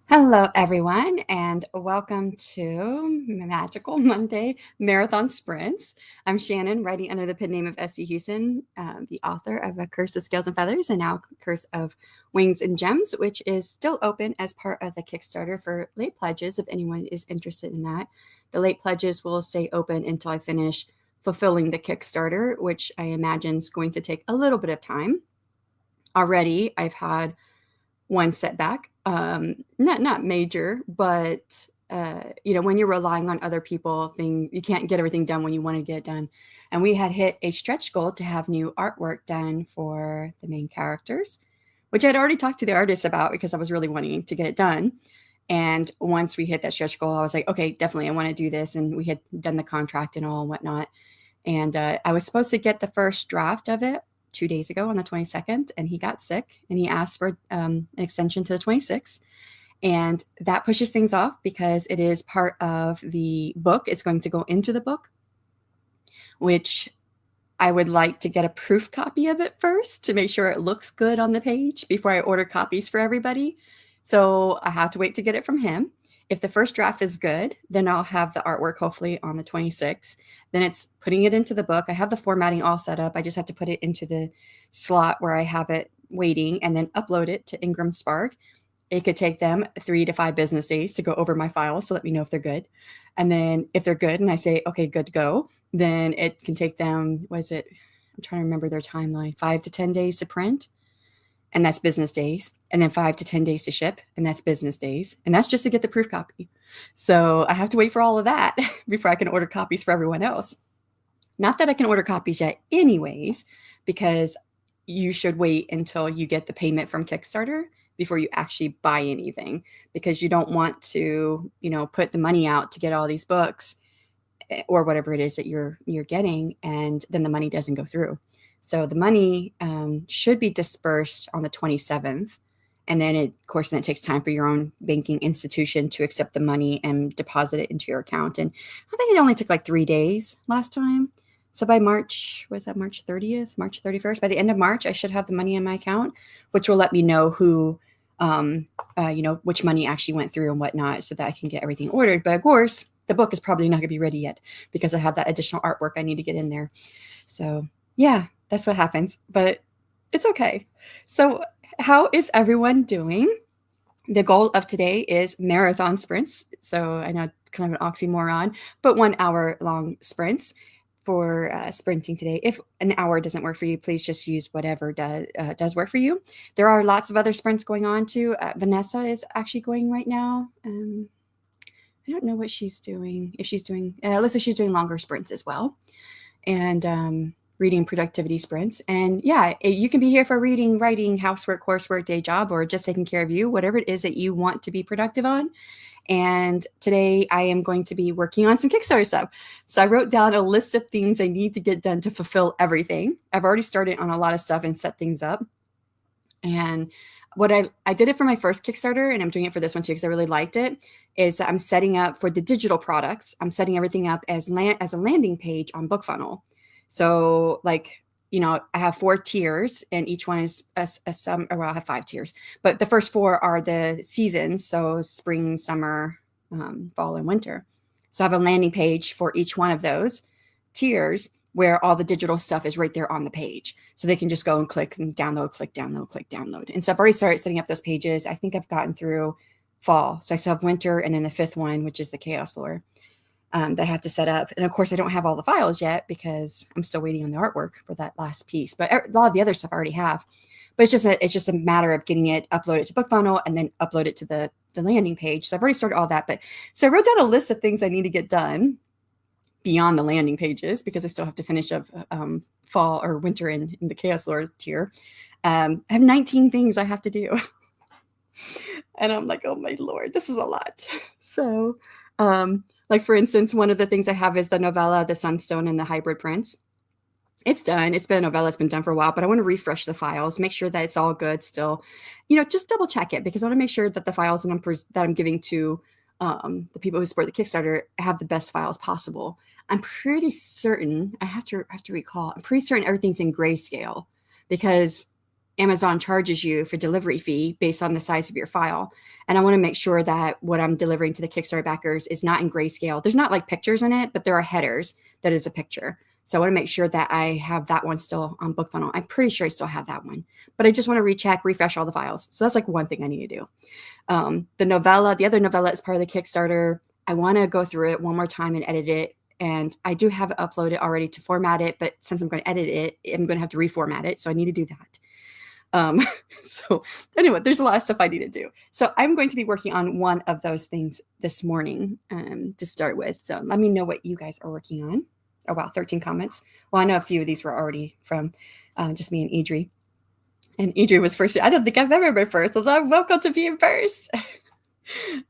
Hello, everyone, and welcome to Magical Monday Marathon Sprints. I'm Shannon, writing under the pen name of S.C. Huston, the author of A Curse of Scales and Feathers and now Curse of Wings and Gems, which is still open as part of the Kickstarter for late pledges if anyone is interested in that. The late pledges will stay open until I finish fulfilling the Kickstarter, which I imagine is going to take a little bit of time. Already, I've had one setback, not major, but when you're relying on other people, you can't get everything done when you want to get it done. And we had hit a stretch goal to have new artwork done for the main characters, which I'd already talked to the artist about because I was really wanting to get it done. And once we hit that stretch goal, I was like, okay, definitely, I want to do this. And we had done the contract and all and whatnot. And I was supposed to get the first draft of it 2 days ago on the 22nd, and he got sick and he asked for an extension to the 26th. And that pushes things off because it is part of the book. It's going to go into the book, which I would like to get a proof copy of it first to make sure it looks good on the page before I order copies for everybody. So I have to wait to get it from him. If the first draft is good, then I'll have the artwork hopefully on the 26th. Then it's putting it into the book. I have the formatting all set up. I just have to put it into the slot where I have it waiting and then upload it to Ingram Spark. It could take them 3 to 5 business days to go over my files, so let me know if they're good. And then if they're good and I say, okay, good to go, then it can take them, I'm trying to remember their timeline, 5 to 10 days to print. And that's business days. And then 5 to 10 days to ship. And that's business days. And that's just to get the proof copy. So I have to wait for all of that before I can order copies for everyone else. Not that I can order copies yet anyways, because you should wait until you get the payment from Kickstarter before you actually buy anything, because you don't want to, put the money out to get all these books or whatever it is that you're getting, and then the money doesn't go through. So the money should be dispersed on the 27th. And then, it takes time for your own banking institution to accept the money and deposit it into your account. And I think it only took like 3 days last time. So by March 30th, March 31st, by the end of March, I should have the money in my account, which will let me know which money actually went through and whatnot, so that I can get everything ordered. But of course, the book is probably not going to be ready yet because I have that additional artwork I need to get in there. So yeah, that's what happens, but it's okay. So how is everyone doing? The goal of today is marathon sprints. So I know it's kind of an oxymoron, but 1 hour long sprints for sprinting today. If an hour doesn't work for you, please just use whatever does work for you. There are lots of other sprints going on too. Vanessa is actually going right now. I don't know what she's doing. If she's doing, it looks like she's doing longer sprints as well. And reading productivity sprints. And yeah, you can be here for reading, writing, housework, coursework, day job, or just taking care of you, whatever it is that you want to be productive on. And today I am going to be working on some Kickstarter stuff. So I wrote down a list of things I need to get done to fulfill everything. I've already started on a lot of stuff and set things up. And what I did it for my first Kickstarter, and I'm doing it for this one too because I really liked it, is that I'm setting up for the digital products. I'm setting everything up as a landing page on BookFunnel. So I have 4 tiers, and each one is I have 5 tiers, but the first 4 are the seasons. So spring, summer, fall, and winter. So I have a landing page for each one of those tiers where all the digital stuff is right there on the page. So they can just go and click and download, click download, click download. And so I've already started setting up those pages. I think I've gotten through fall. So I still have winter, and then the 5th one, which is the Chaos Lore. That I have to set up. And of course, I don't have all the files yet because I'm still waiting on the artwork for that last piece. But a lot of the other stuff I already have. But it's just a matter of getting it uploaded to BookFunnel and then upload it to the landing page. So I've already started all that. But so I wrote down a list of things I need to get done beyond the landing pages because I still have to finish up fall or winter in the Chaos Lore tier. I have 19 things I have to do. And I'm like, oh my Lord, this is a lot. So for instance, one of the things I have is the novella, The Sunstone and the Hybrid Prince. It's done. It's been a novella. It's been done for a while, but I want to refresh the files, make sure that it's all good still. Just double check it because I want to make sure that the files that I'm giving to the people who support the Kickstarter have the best files possible. I'm pretty certain, I have to recall, I'm pretty certain everything's in grayscale because Amazon charges you for delivery fee based on the size of your file. And I want to make sure that what I'm delivering to the Kickstarter backers is not in grayscale. There's not like pictures in it, but there are headers that is a picture. So I want to make sure that I have that one still on BookFunnel. I'm pretty sure I still have that one, but I just want to recheck, refresh all the files. So that's like one thing I need to do. The other novella is part of the Kickstarter. I want to go through it one more time and edit it. And I do have it uploaded already to format it, but since I'm going to edit it, I'm going to have to reformat it. So I need to do that. So anyway, there's a lot of stuff I need to do. So I'm going to be working on one of those things this morning to start with. So let me know what you guys are working on. Oh, wow, 13 comments. Well, I know a few of these were already from just me and Idri. And Idri was first. I don't think I've ever been first. Although I'm welcome to being first.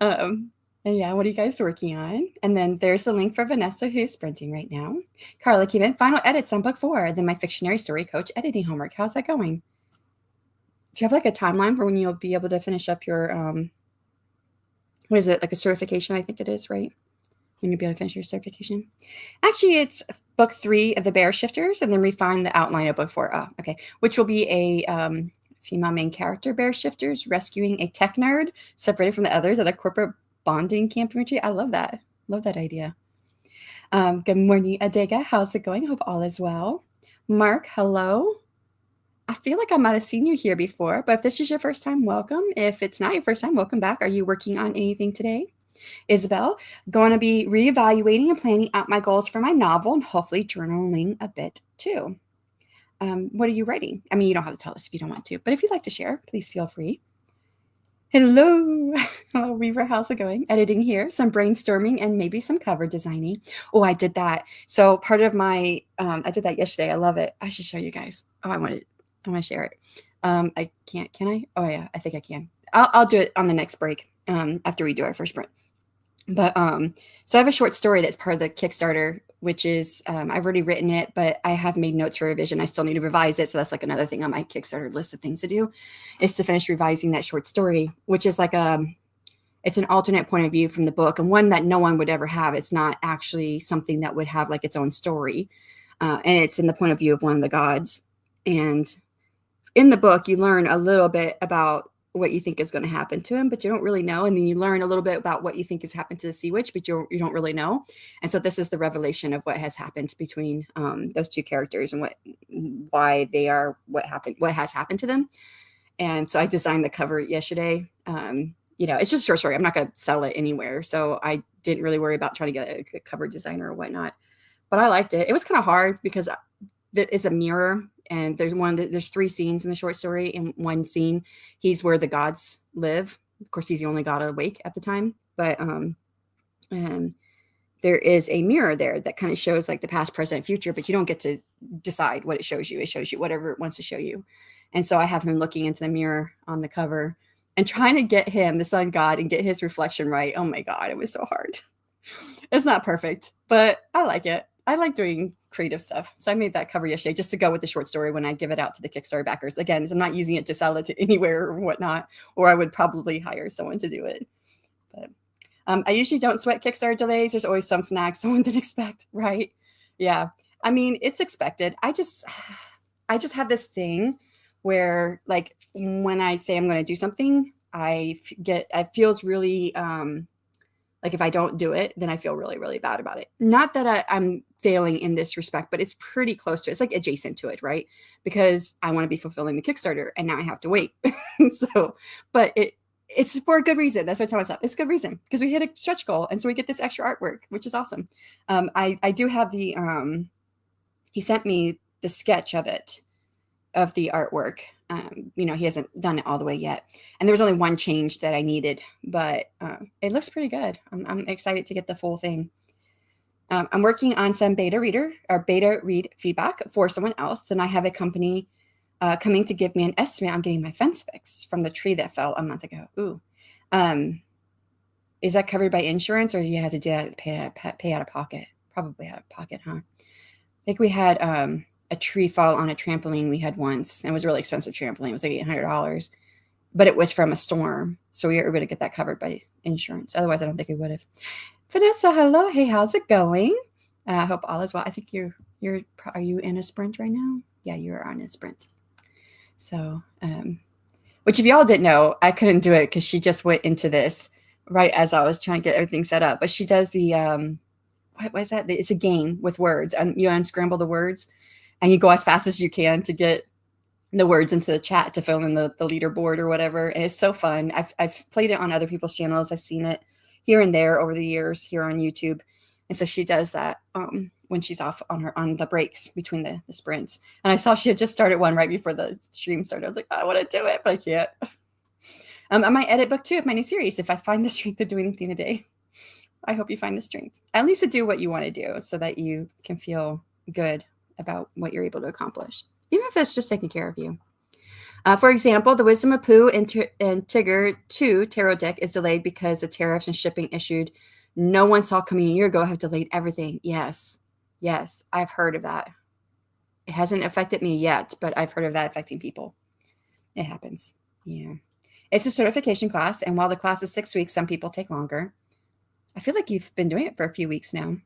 And yeah, what are you guys working on? And then there's the link for Vanessa, who's sprinting right now. Carla came in. Final edits on book 4. Then my Fictionary Story Coach editing homework. How's that going? Do you have like a timeline for when you'll be able to finish up your, what is it? Like a certification, I think it is, right? When you'll be able to finish your certification. Actually, it's book 3 of the Bear Shifters, and then refine the outline of book 4. Oh, okay. Which will be a female main character, Bear Shifters, rescuing a tech nerd separated from the others at a corporate bonding camp retreat. I love that. Love that idea. Good morning, Adega. How's it going? Hope all is well. Mark, hello. I feel like I might have seen you here before, but if this is your first time, welcome. If it's not your first time, welcome back. Are you working on anything today? Isabel, going to be reevaluating and planning out my goals for my novel and hopefully journaling a bit too. What are you writing? I mean, you don't have to tell us if you don't want to, but if you'd like to share, please feel free. Hello. Hello, Weaver. How's it going? Editing here, some brainstorming, and maybe some cover designing. Oh, I did that. So part of my, I did that yesterday. I love it. I should show you guys. Oh, I want to share it. I can't, can I? Oh yeah, I think I can. I'll do it on the next break after we do our first sprint. But so I have a short story that's part of the Kickstarter, which is I've already written it, but I have made notes for revision. I still need to revise it. So that's like another thing on my Kickstarter list of things to do is to finish revising that short story, which is like it's an alternate point of view from the book and one that no one would ever have. It's not actually something that would have like its own story. And it's in the point of view of one of the gods. And in the book, you learn a little bit about what you think is going to happen to him, but you don't really know. And then you learn a little bit about what you think has happened to the sea witch, but you don't really know. And so this is the revelation of what has happened between those two characters and why they are what has happened to them. And so I designed the cover yesterday. It's just a short story. I'm not going to sell it anywhere. So I didn't really worry about trying to get a cover designer or whatnot, but I liked it. It was kind of hard because it's a mirror. And there's 3 scenes in the short story. In one scene, he's where the gods live. Of course, he's the only god awake at the time. But there is a mirror there that kind of shows like the past, present, future, but you don't get to decide what it shows you. It shows you whatever it wants to show you. And so I have him looking into the mirror on the cover and trying to get him, the sun god, and get his reflection right. Oh my God, it was so hard. It's not perfect, but I like it. I like doing creative stuff. So I made that cover yesterday just to go with the short story when I give it out to the Kickstarter backers. Again, I'm not using it to sell it to anywhere or whatnot, or I would probably hire someone to do it. But I usually don't sweat Kickstarter delays. There's always some snacks someone didn't expect, right? Yeah. I mean, it's expected. I just have this thing where like when I say I'm going to do something, it feels really, like if I don't do it, then I feel really, really bad about it. Not that I'm failing in this respect, but it's pretty close to it. It's like adjacent to it, right? Because I want to be fulfilling the Kickstarter and now I have to wait. But it's for a good reason. That's what I tell myself. It's a good reason because we hit a stretch goal. And so we get this extra artwork, which is awesome. I do have he sent me the sketch of the artwork. He hasn't done it all the way yet. And there was only one change that I needed, but it looks pretty good. I'm excited to get the full thing. I'm working on some beta read feedback for someone else. Then I have a company coming to give me an estimate on getting my fence fixed from the tree that fell a month ago. Ooh. Is that covered by insurance or do you have to do that, pay out of pocket? Probably out of pocket, huh? I think we had a tree fall on a trampoline we had once. And it was a really expensive trampoline. It was like $800, but it was from a storm. So we were able to get that covered by insurance. Otherwise, I don't think we would have. Vanessa, hello. Hey, how's it going? I hope all is well. I think are you in a sprint right now? Yeah, you're on a sprint. So, which if y'all didn't know, I couldn't do it because she just went into this right as I was trying to get everything set up. But she does the what is that? It's a game with words, and you unscramble the words, and you go as fast as you can to get the words into the chat to fill in the leaderboard or whatever. And it's so fun. I've played it on other people's channels. I've seen it here and there over the years here on YouTube. And so she does that when she's off on the breaks between the sprints. And I saw she had just started one right before the stream started. I was like, I want to do it, but I can't. I might edit book 2 of my new series if I find the strength to do anything today. I hope you find the strength, at least to do what you want to do so that you can feel good about what you're able to accomplish, even if it's just taking care of you. For example, the Wisdom of Pooh and Tigger 2 tarot deck is delayed because the tariffs and shipping issued no one saw coming a year ago have delayed everything. Yes, I've heard of that. It hasn't affected me yet, but I've heard of that affecting people. It happens. Yeah. It's a certification class, and while the class is 6 weeks, some people take longer. I feel like you've been doing it for a few weeks now.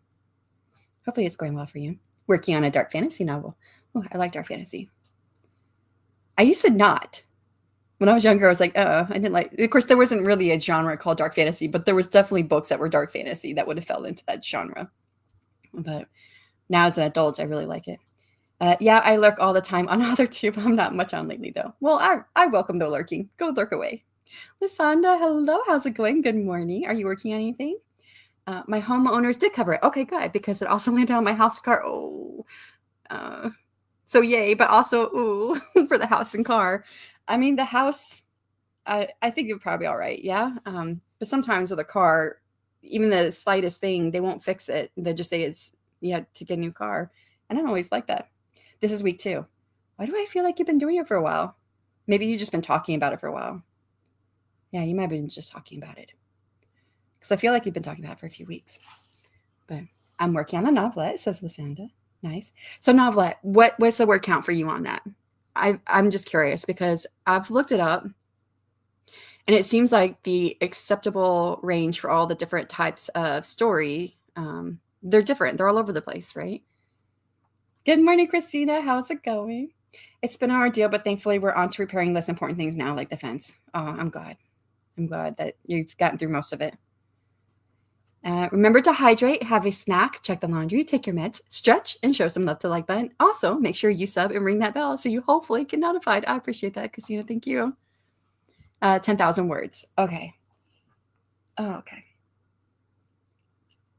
Hopefully it's going well for you. Working on a dark fantasy novel. Oh, I like dark fantasy. I used to not. When I was younger, I was like, I didn't like. Of course, there wasn't really a genre called dark fantasy, but there was definitely books that were dark fantasy that would have fell into that genre. But now as an adult, I really like it. Yeah, I lurk all the time on other tube. I'm not much on lately, though. Well, I welcome the lurking. Go lurk away. Lysanda, hello. How's it going? Good morning. Are you working on anything? My homeowners did cover it. Okay, good, because it also landed on my house car. Oh, so yay, but also ooh for the house and car. I mean, the house, I think you're probably all right. Yeah. But sometimes with a car, even the slightest thing, they won't fix it. They just say you have to get a new car. I don't always like that. This is week 2. Why do I feel like you've been doing it for a while? Maybe you've just been talking about it for a while. Yeah, you might have been just talking about it. Because I feel like you've been talking about it for a few weeks. But I'm working on a novelette, says Lysanda. Nice. So novelette, what's the word count for you on that? I'm just curious because I've looked it up, and it seems like the acceptable range for all the different types of story, they're different. They're all over the place, right? Good morning, Christina. How's it going? It's been an ordeal, but thankfully we're on to repairing less important things now, like the fence. I'm glad. I'm glad that you've gotten through most of it. Remember to hydrate, have a snack, check the laundry, take your meds, stretch, and show some love to the like button. Also, make sure you sub and ring that bell so you hopefully get notified. I appreciate that, Christina. Thank you. 10,000 words. Okay. Oh, okay.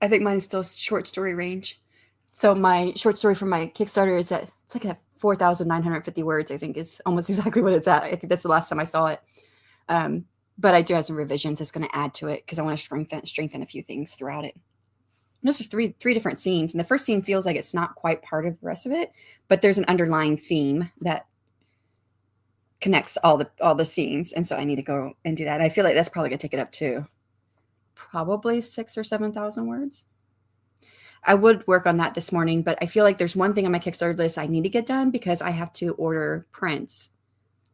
I think mine is still short story range. So my short story from my Kickstarter is it's like at 4,950 words, I think is almost exactly what it's at. I think that's the last time I saw it. But I do have some revisions that's going to add to it because I want to strengthen a few things throughout it. There's just three different scenes. And the first scene feels like it's not quite part of the rest of it, but there's an underlying theme that connects all the scenes. And so I need to go and do that. And I feel like that's probably going to take it up to probably 6,000 or 7,000 words. I would work on that this morning, but I feel like there's one thing on my Kickstarter list I need to get done because I have to order prints.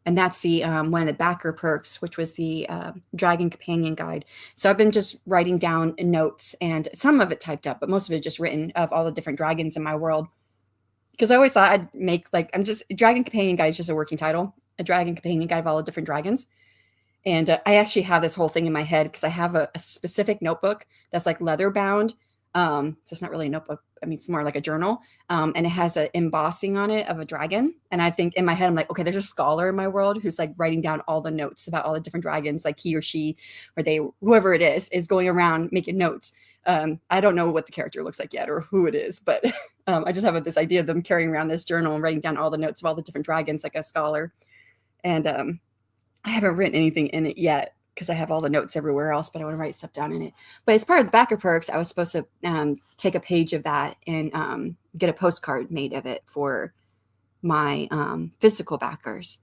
And that's the one of the backer perks, which was the Dragon Companion Guide. So I've been just writing down notes, and some of it typed up, but most of it just written of all the different dragons in my world. Because I always thought I'd make Dragon Companion Guide is just a working title, a Dragon Companion Guide of all the different dragons. And I actually have this whole thing in my head because I have a specific notebook that's like leather bound. So it's not really a notebook. I mean, it's more like a journal. And it has an embossing on it of a dragon. And I think in my head, I'm like, okay, there's a scholar in my world who's like writing down all the notes about all the different dragons, like he or she, or they, whoever it is going around making notes. I don't know what the character looks like yet or who it is, but I just have this idea of them carrying around this journal and writing down all the notes of all the different dragons, like a scholar. And I haven't written anything in it yet, because I have all the notes everywhere else, but I want to write stuff down in it. But as part of the backer perks, I was supposed to take a page of that and get a postcard made of it for my physical backers.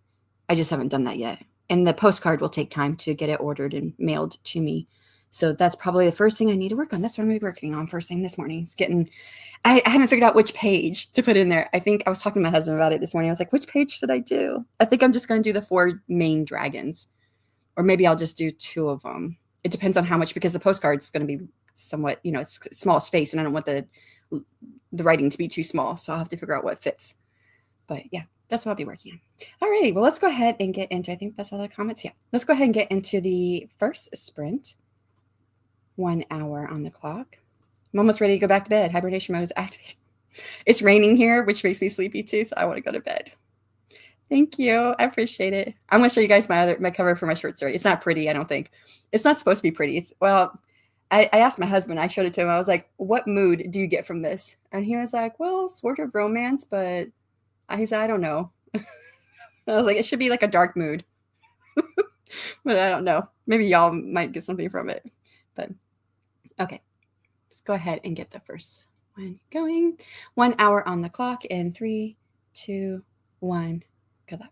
I just haven't done that yet. And the postcard will take time to get it ordered and mailed to me. So that's probably the first thing I need to work on. That's what I'm going to be working on first thing this morning. It's I haven't figured out which page to put in there. I think I was talking to my husband about it this morning. I was like, which page should I do? I think I'm just going to do the 4 main dragons. Or maybe I'll just do 2 of them. It depends on how much, because the postcard is going to be somewhat, it's small space, and I don't want the writing to be too small. So I'll have to figure out what fits. But yeah, that's what I'll be working on. All righty. Well, let's go ahead and get into, I think that's all the comments. Yeah. Let's go ahead and get into the first sprint. 1 hour on the clock. I'm almost ready to go back to bed. Hibernation mode is activated. It's raining here, which makes me sleepy too, so I want to go to bed. Thank you. I appreciate it. I'm going to show you guys my cover for my short story. It's not pretty, I don't think. It's not supposed to be pretty. I asked my husband, I showed it to him. I was like, what mood do you get from this? And he was like, well, sort of romance, but he said, I don't know. I was like, it should be like a dark mood. But I don't know. Maybe y'all might get something from it. But okay, let's go ahead and get the first one going. 1 hour on the clock in 3, 2, 1. Good luck.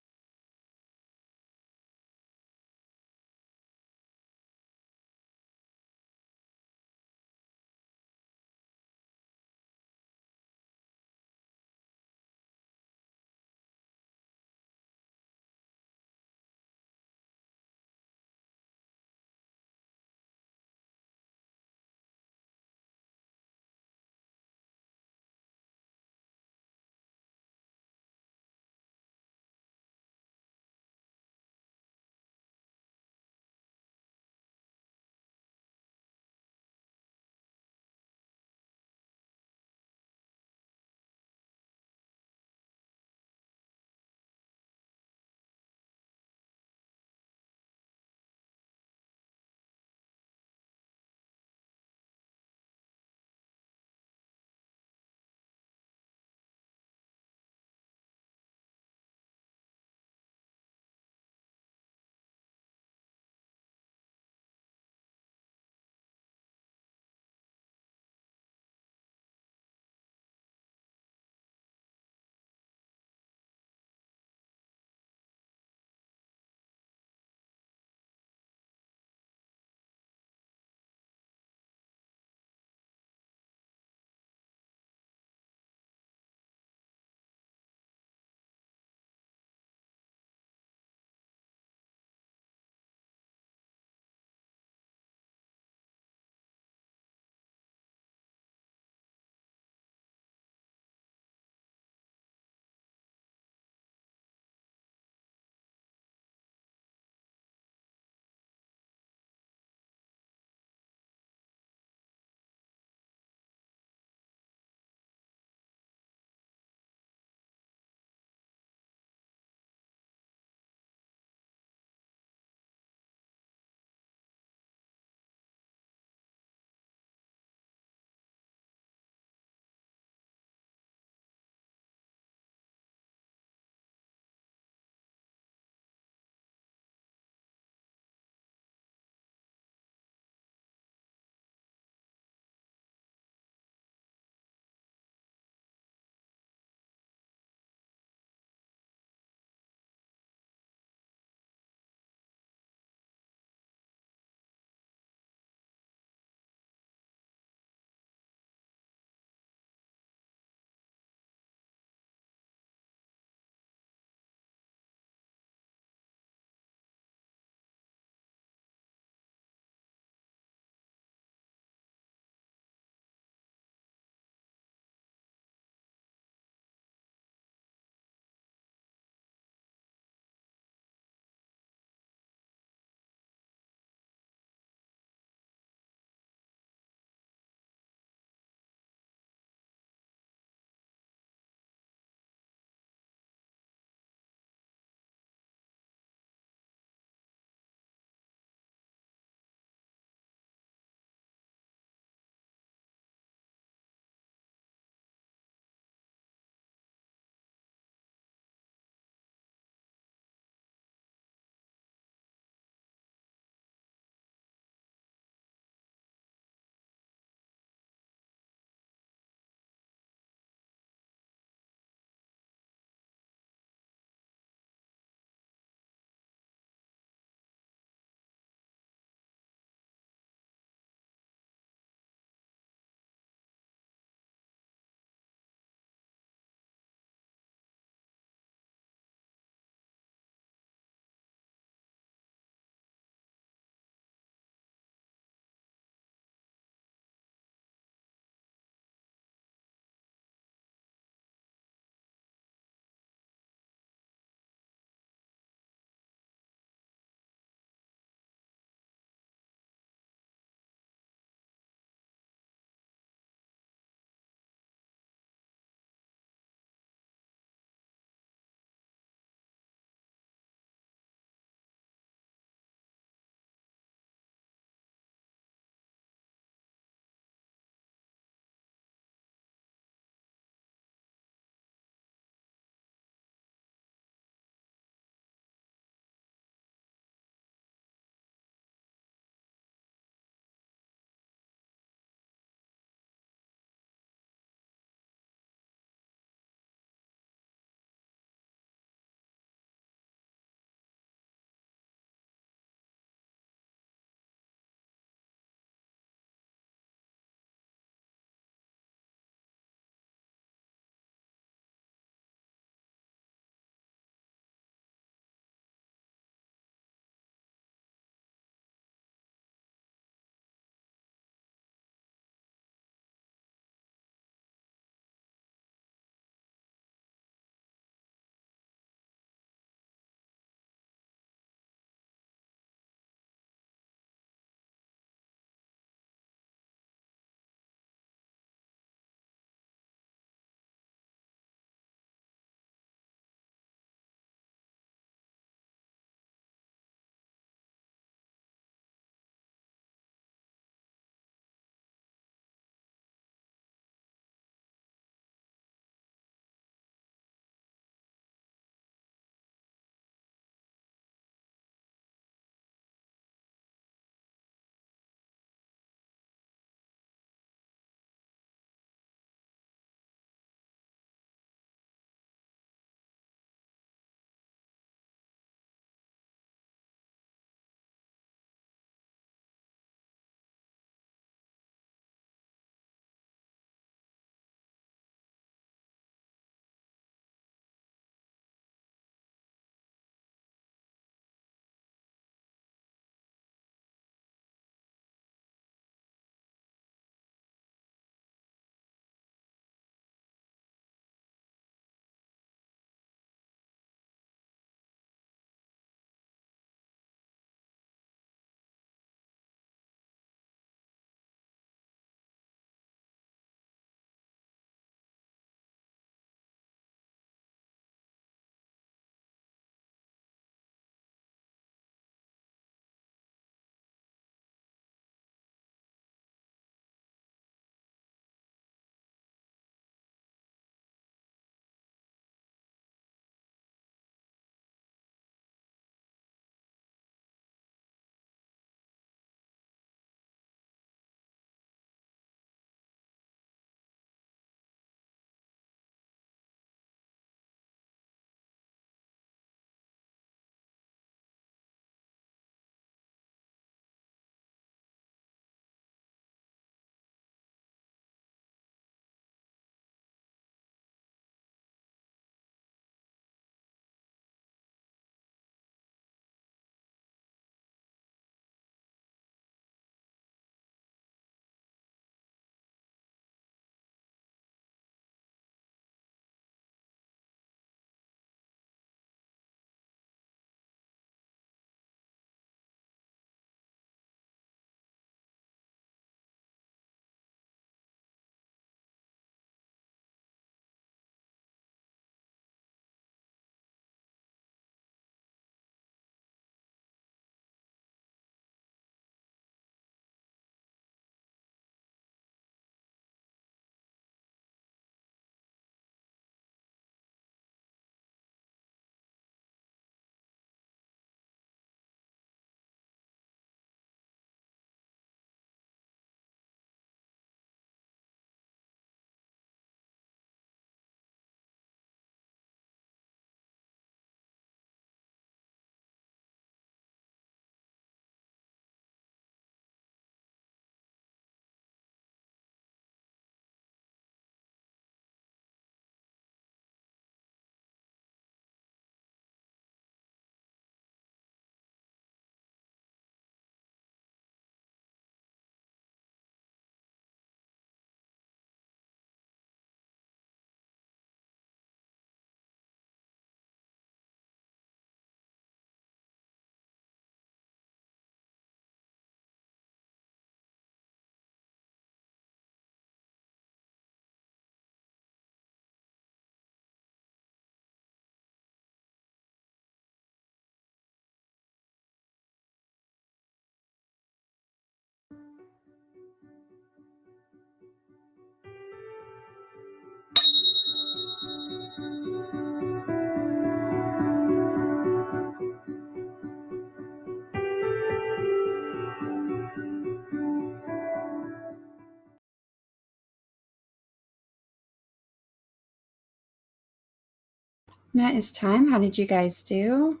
that is time. How did you guys do?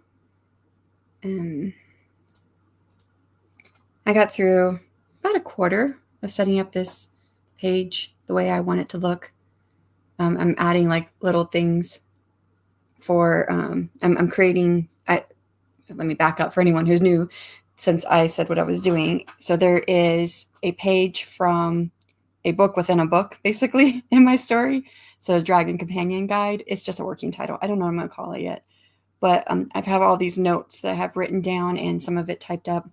I got through about a quarter of setting up this page the way I want it to look. I'm adding like little things for, I'm creating, let me back up for anyone who's new since I said what I was doing. So there is a page from a book within a book, basically, in my story. So Dragon Companion Guide. It's just a working title. I don't know what I'm going to call it yet. But I've have all these notes that I have written down and some of it typed up.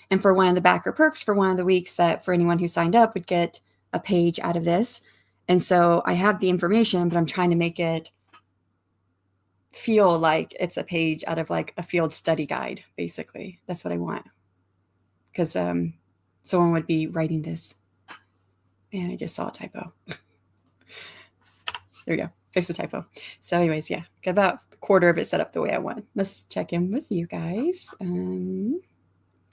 And for one of the backer perks for one of the weeks that for anyone who signed up would get a page out of this. And so I have the information, but I'm trying to make it feel like it's a page out of like a field study guide, basically. That's what I want. Because someone would be writing this. And I just saw a typo. There we go. Fix the typo. So anyways, yeah, got about a quarter of it set up the way I want. Let's check in with you guys.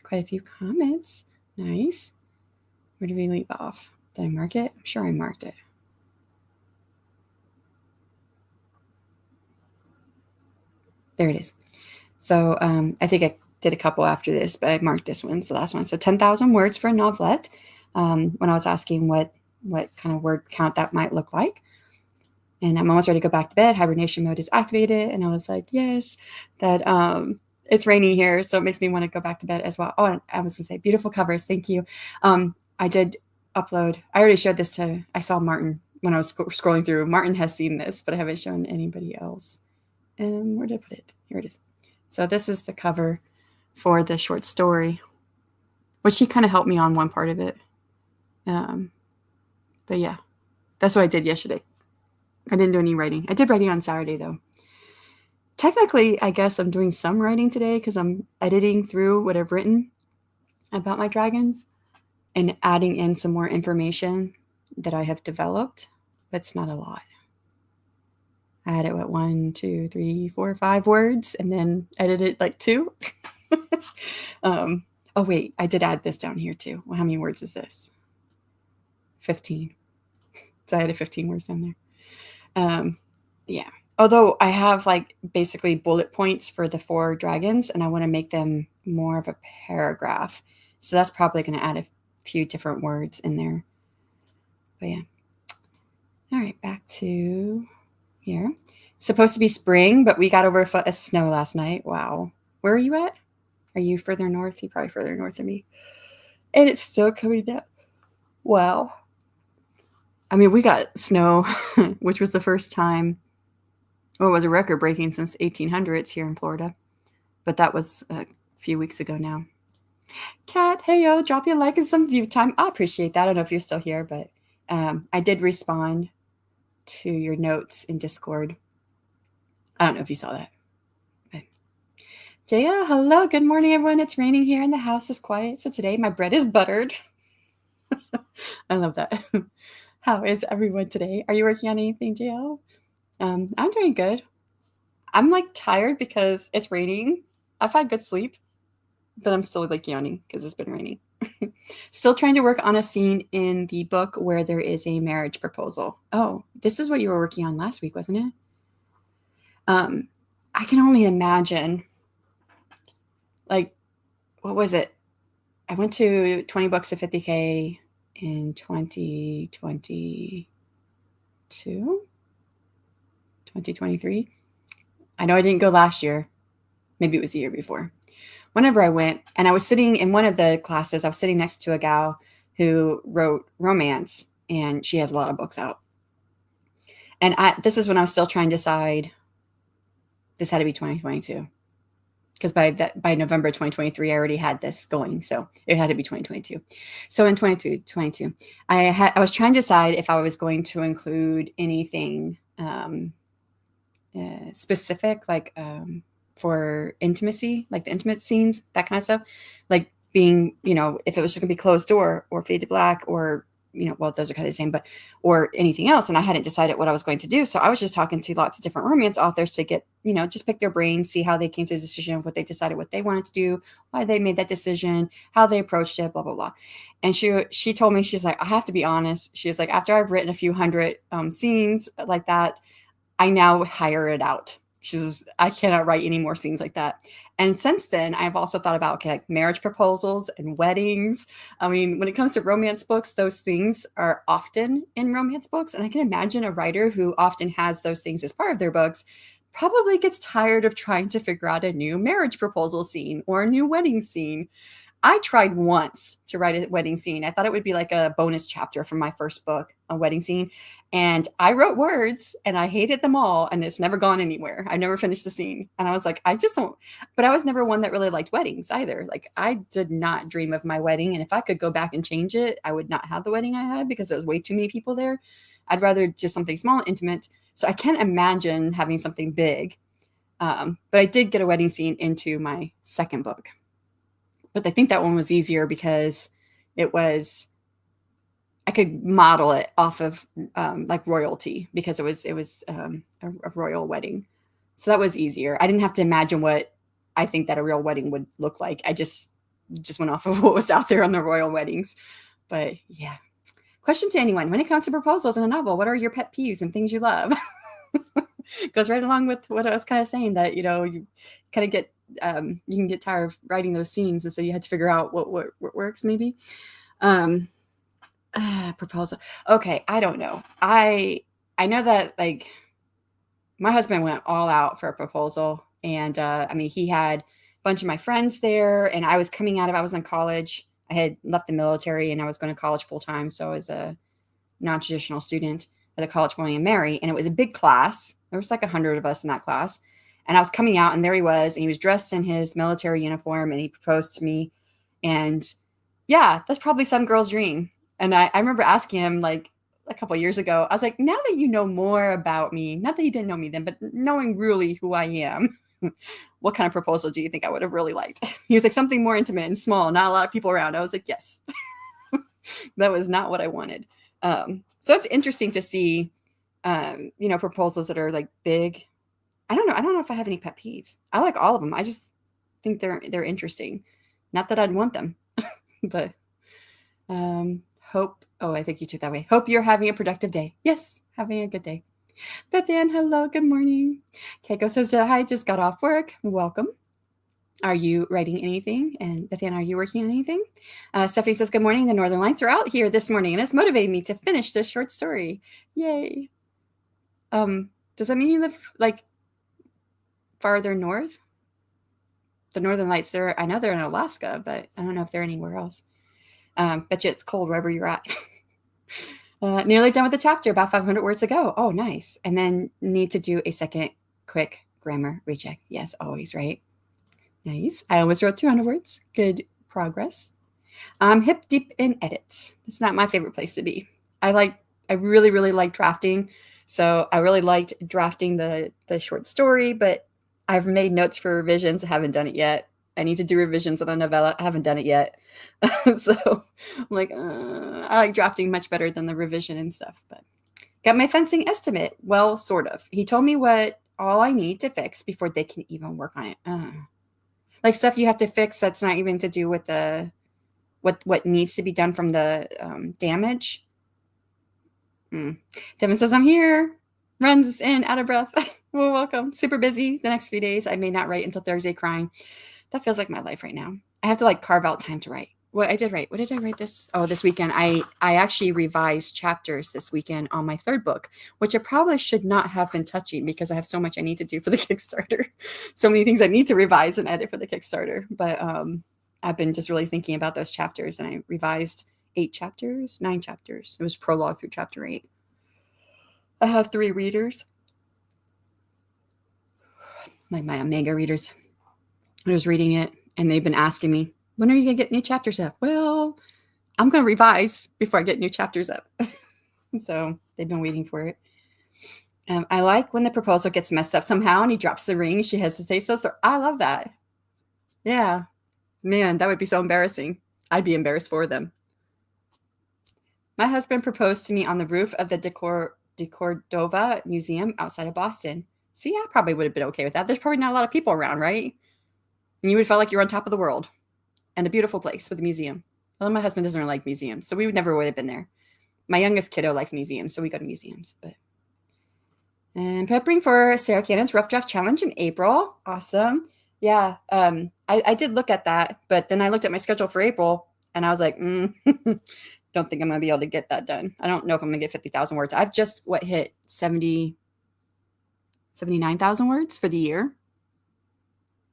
Quite a few comments. Nice. Where did we leave off? Did I mark it? I'm sure I marked it. There it is. So I think I did a couple after this, but I marked this one. So last one. So 10,000 words for a novelette. When I was asking what kind of word count that might look like. And I'm almost ready to go back to bed. Hibernation mode is activated. And I was like, yes, that it's raining here. So it makes me want to go back to bed as well. Oh, I was going to say beautiful covers. Thank you. I did upload. I already showed this to, I saw Martin when I was scrolling through. Martin has seen this, but I haven't shown anybody else. Where did I put it? Here it is. So this is the cover for the short story, which she kind of helped me on one part of it. But yeah, that's what I did yesterday. I didn't do any writing. I did writing on Saturday, though. Technically, I guess I'm doing some writing today because I'm editing through what I've written about my dragons and adding in some more information that I have developed, but it's not a lot. I had it what 1, 2, 3, 4, 5 words, and then edited like 2. Oh wait, I did add this down here too. Well, how many words is this? 15. So I added 15 words down there. Yeah. Although I have like basically bullet points for the 4 dragons, and I want to make them more of a paragraph. So that's probably going to add a few different words in there. But yeah. All right, back to here. It's supposed to be spring, but we got over a foot of snow last night. Wow. Where are you at? Are you further north? You're probably further north than me. And it's still coming down. Wow. I mean, we got snow, which was the first time, well, it was a record breaking since 1800s here in Florida. But that was a few weeks ago now. Kat, hey, yo, drop you a like and some view time. I appreciate that. I don't know if you're still here, but I did respond to your notes in Discord. I don't know if you saw that. Jaya, hello. Good morning, everyone. It's raining here and the house is quiet. So today my bread is buttered. I love that. How is everyone today? Are you working on anything, JL? I'm doing good. I'm like tired because it's raining. I've had good sleep, but I'm still like yawning because it's been raining. Still trying to work on a scene in the book where there is a marriage proposal. Oh, this is what you were working on last week, wasn't it? I can only imagine. Like, what was it? I went to 20 bucks to 50K in 2022, 2023. I know I didn't go last year. Maybe it was the year before. Whenever I went, and I was sitting in one of the classes, I was sitting next to a gal who wrote romance, and she has a lot of books out. And this is when I was still trying to decide. This had to be 2022. Because by November 2023, I already had this going. So it had to be 2022. So in 2022, I was trying to decide if I was going to include anything specific, like for intimacy, like the intimate scenes, that kind of stuff. Like being, if it was just going to be closed door or fade to black or, well, those are kind of the same, but, or anything else. And I hadn't decided what I was going to do. So I was just talking to lots of different romance authors to get, just pick their brains, see how they came to the decision of what they decided, what they wanted to do, why they made that decision, how they approached it, blah, blah, blah. And she told me, she's like, I have to be honest. She was like, after I've written a few hundred scenes like that, I now hire it out. She says, I cannot write any more scenes like that. And since then, I've also thought about, okay, like marriage proposals and weddings. I mean, when it comes to romance books, those things are often in romance books. And I can imagine a writer who often has those things as part of their books probably gets tired of trying to figure out a new marriage proposal scene or a new wedding scene. I tried once to write a wedding scene. I thought it would be like a bonus chapter from my first book, a wedding scene. And I wrote words and I hated them all. And it's never gone anywhere. I never finished the scene. And I was like, I just don't. But I was never one that really liked weddings either. Like, I did not dream of my wedding. And if I could go back and change it, I would not have the wedding I had because there was way too many people there. I'd rather just something small and intimate. So I can't imagine having something big. But I did get a wedding scene into my second book. But I think that one was easier because I could model it off of like royalty because it was a royal wedding. So that was easier. I didn't have to imagine what I think that a real wedding would look like. I just went off of what was out there on the royal weddings. But yeah. Question to anyone. When it comes to proposals in a novel, what are your pet peeves and things you love? Goes right along with what I was kind of saying, that, you kind of get, you can get tired of writing those scenes. And so you had to figure out what works maybe. Proposal. Okay. I don't know. I know that, like, my husband went all out for a proposal, and I mean, he had a bunch of my friends there, and I was in college. I had left the military and I was going to college full time. So I was a non-traditional student at the college for William and Mary, and it was a big class. There was like 100 of us in that class, and I was coming out, and there he was, and he was dressed in his military uniform, and he proposed to me. And yeah, that's probably some girl's dream. And I remember asking him, like, a couple of years ago, I was like, now that you know more about me, not that you didn't know me then, but knowing really who I am, what kind of proposal do you think I would have really liked? He was like, something more intimate and small, not a lot of people around. I was like, yes. That was not what I wanted. So it's interesting to see, proposals that are like big. I don't know if I have any pet peeves. I like all of them. I just think they're interesting. Not that I'd want them, but hope. Oh, I think you took that way. Hope you're having a productive day. Yes, having a good day. Beth Ann, hello, good morning. Keiko says, hi, just got off work. Welcome. Are you writing anything? And Beth Ann, are you working on anything? Stephanie says, good morning. The Northern Lights are out here this morning, and it's motivated me to finish this short story. Yay. Does that mean you live like farther north? The Northern Lights, I know they're in Alaska, but I don't know if they're anywhere else. Bet you it's cold wherever you're at. Nearly done with the chapter, about 500 words to go. Oh, nice. And then need to do a second quick grammar recheck. Yes, always, right? Nice. I almost wrote 200 words. Good progress. Hip deep in edits. It's not my favorite place to be. I really, really like drafting. So I really liked drafting the short story, but I've made notes for revisions. I haven't done it yet. I need to do revisions on a novella. I haven't done it yet. So I'm like, I like drafting much better than the revision and stuff. But got my fencing estimate. Well, sort of. He told me what all I need to fix before they can even work on it. Like stuff you have to fix that's not even to do with the what needs to be done from the damage. Devin says, I'm here. Runs in, out of breath. Well, welcome. Super busy the next few days. I may not write until Thursday, crying. That feels like my life right now. I have to like carve out time to write. What did I write this? Oh, this weekend. I actually revised chapters this weekend on my third book, which I probably should not have been touching because I have so much I need to do for the Kickstarter. So many things I need to revise and edit for the Kickstarter. But I've been just really thinking about those chapters, and I revised 9 chapters. It was prologue through chapter 8. I have 3 readers. Like my Omega readers. I was reading it, and they've been asking me, when are you going to get new chapters up? Well, I'm going to revise before I get new chapters up. So they've been waiting for it. I like when the proposal gets messed up somehow and he drops the ring. She hesitates. So I love that. Yeah. Man, that would be so embarrassing. I'd be embarrassed for them. My husband proposed to me on the roof of the De Cordova Museum outside of Boston. See, I probably would have been okay with that. There's probably not a lot of people around, right? And you would feel like you're on top of the world. And a beautiful place with a museum. Well, my husband doesn't really like museums, so we never would have been there. My youngest kiddo likes museums, so we go to museums. But And prepping for Sarah Cannon's Rough Draft Challenge in April. Awesome. Yeah. I did look at that, but then I looked at my schedule for April and I was like, don't think I'm going to be able to get that done. I don't know if I'm going to get 50,000 words. I've just hit 79,000 words for the year.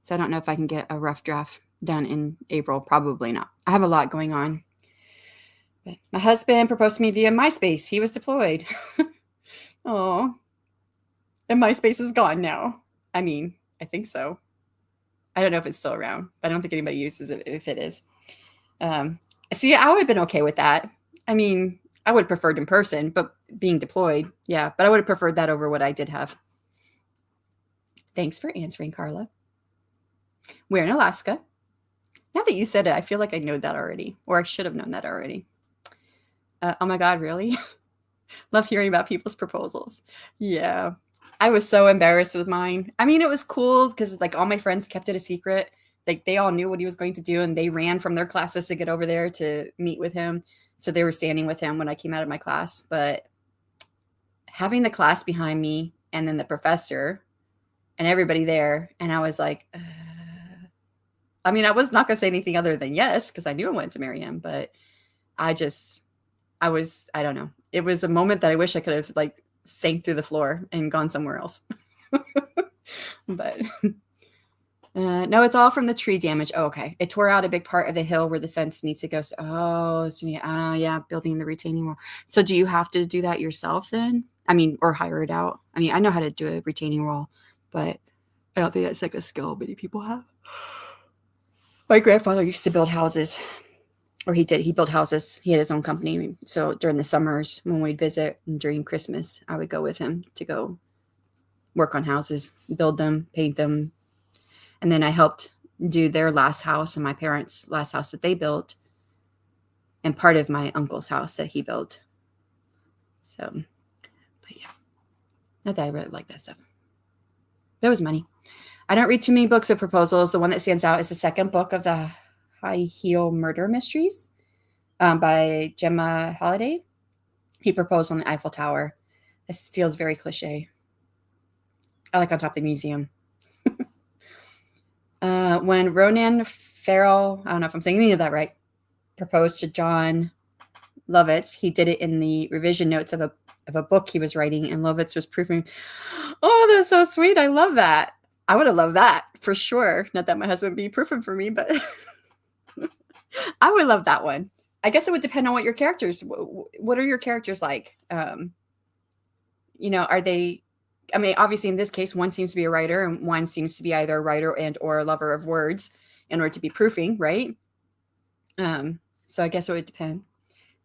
So I don't know if I can get a rough draft done in April. Probably not. I have a lot going on. But my husband proposed to me via MySpace. He was deployed. Oh, and MySpace is gone now. I mean, I think so. I don't know if it's still around, but I don't think anybody uses it if it is. See, I would have been okay with that. I mean, I would have preferred in person, but being deployed, yeah. But I would have preferred that over what I did have. Thanks for answering, Carla. We're in Alaska. Now that you said it, I feel like I know that already, or I should have known that already. Oh my God, really? Love hearing about people's proposals. Yeah. I was so embarrassed with mine. I mean, it was cool because like all my friends kept it a secret. Like they all knew what he was going to do and they ran from their classes to get over there to meet with him. So they were standing with him when I came out of my class. But having the class behind me and then the professor and everybody there, and I was like, I mean, I was not going to say anything other than yes because I knew I wanted to marry him. But I don't know. It was a moment that I wish I could have like sank through the floor and gone somewhere else. But no, it's all from the tree damage. Oh, okay. It tore out a big part of the hill where the fence needs to go. So, yeah, building the retaining wall. So do you have to do that yourself then? I mean, or hire it out? I mean, I know how to do a retaining wall, but I don't think that's like a skill many people have. My grandfather used to build houses. Or he did. He built houses. He had his own company. So during the summers when we'd visit and during Christmas, I would go with him to go work on houses, build them, paint them. And then I helped do their last house and my parents' last house that they built and part of my uncle's house that he built. So, but yeah, not that I really like that stuff. There was money. I don't read too many books with proposals. The one that stands out is the second book of the High Heel Murder Mysteries by Gemma Halliday. He proposed on the Eiffel Tower. This feels very cliche. I like on top of the museum. When Ronan Farrell, I don't know if I'm saying any of that right, proposed to John Lovitz, he did it in the revision notes of a book he was writing, and Lovitz was proofing. Oh, that's so sweet. I love that. I would have loved that for sure. Not that my husband would be proofing for me, but I would love that one. I guess it would depend on what your characters, what are your characters like? Are they, I mean, obviously in this case, one seems to be a writer and one seems to be either a writer and or a lover of words in order to be proofing, right? So I guess it would depend.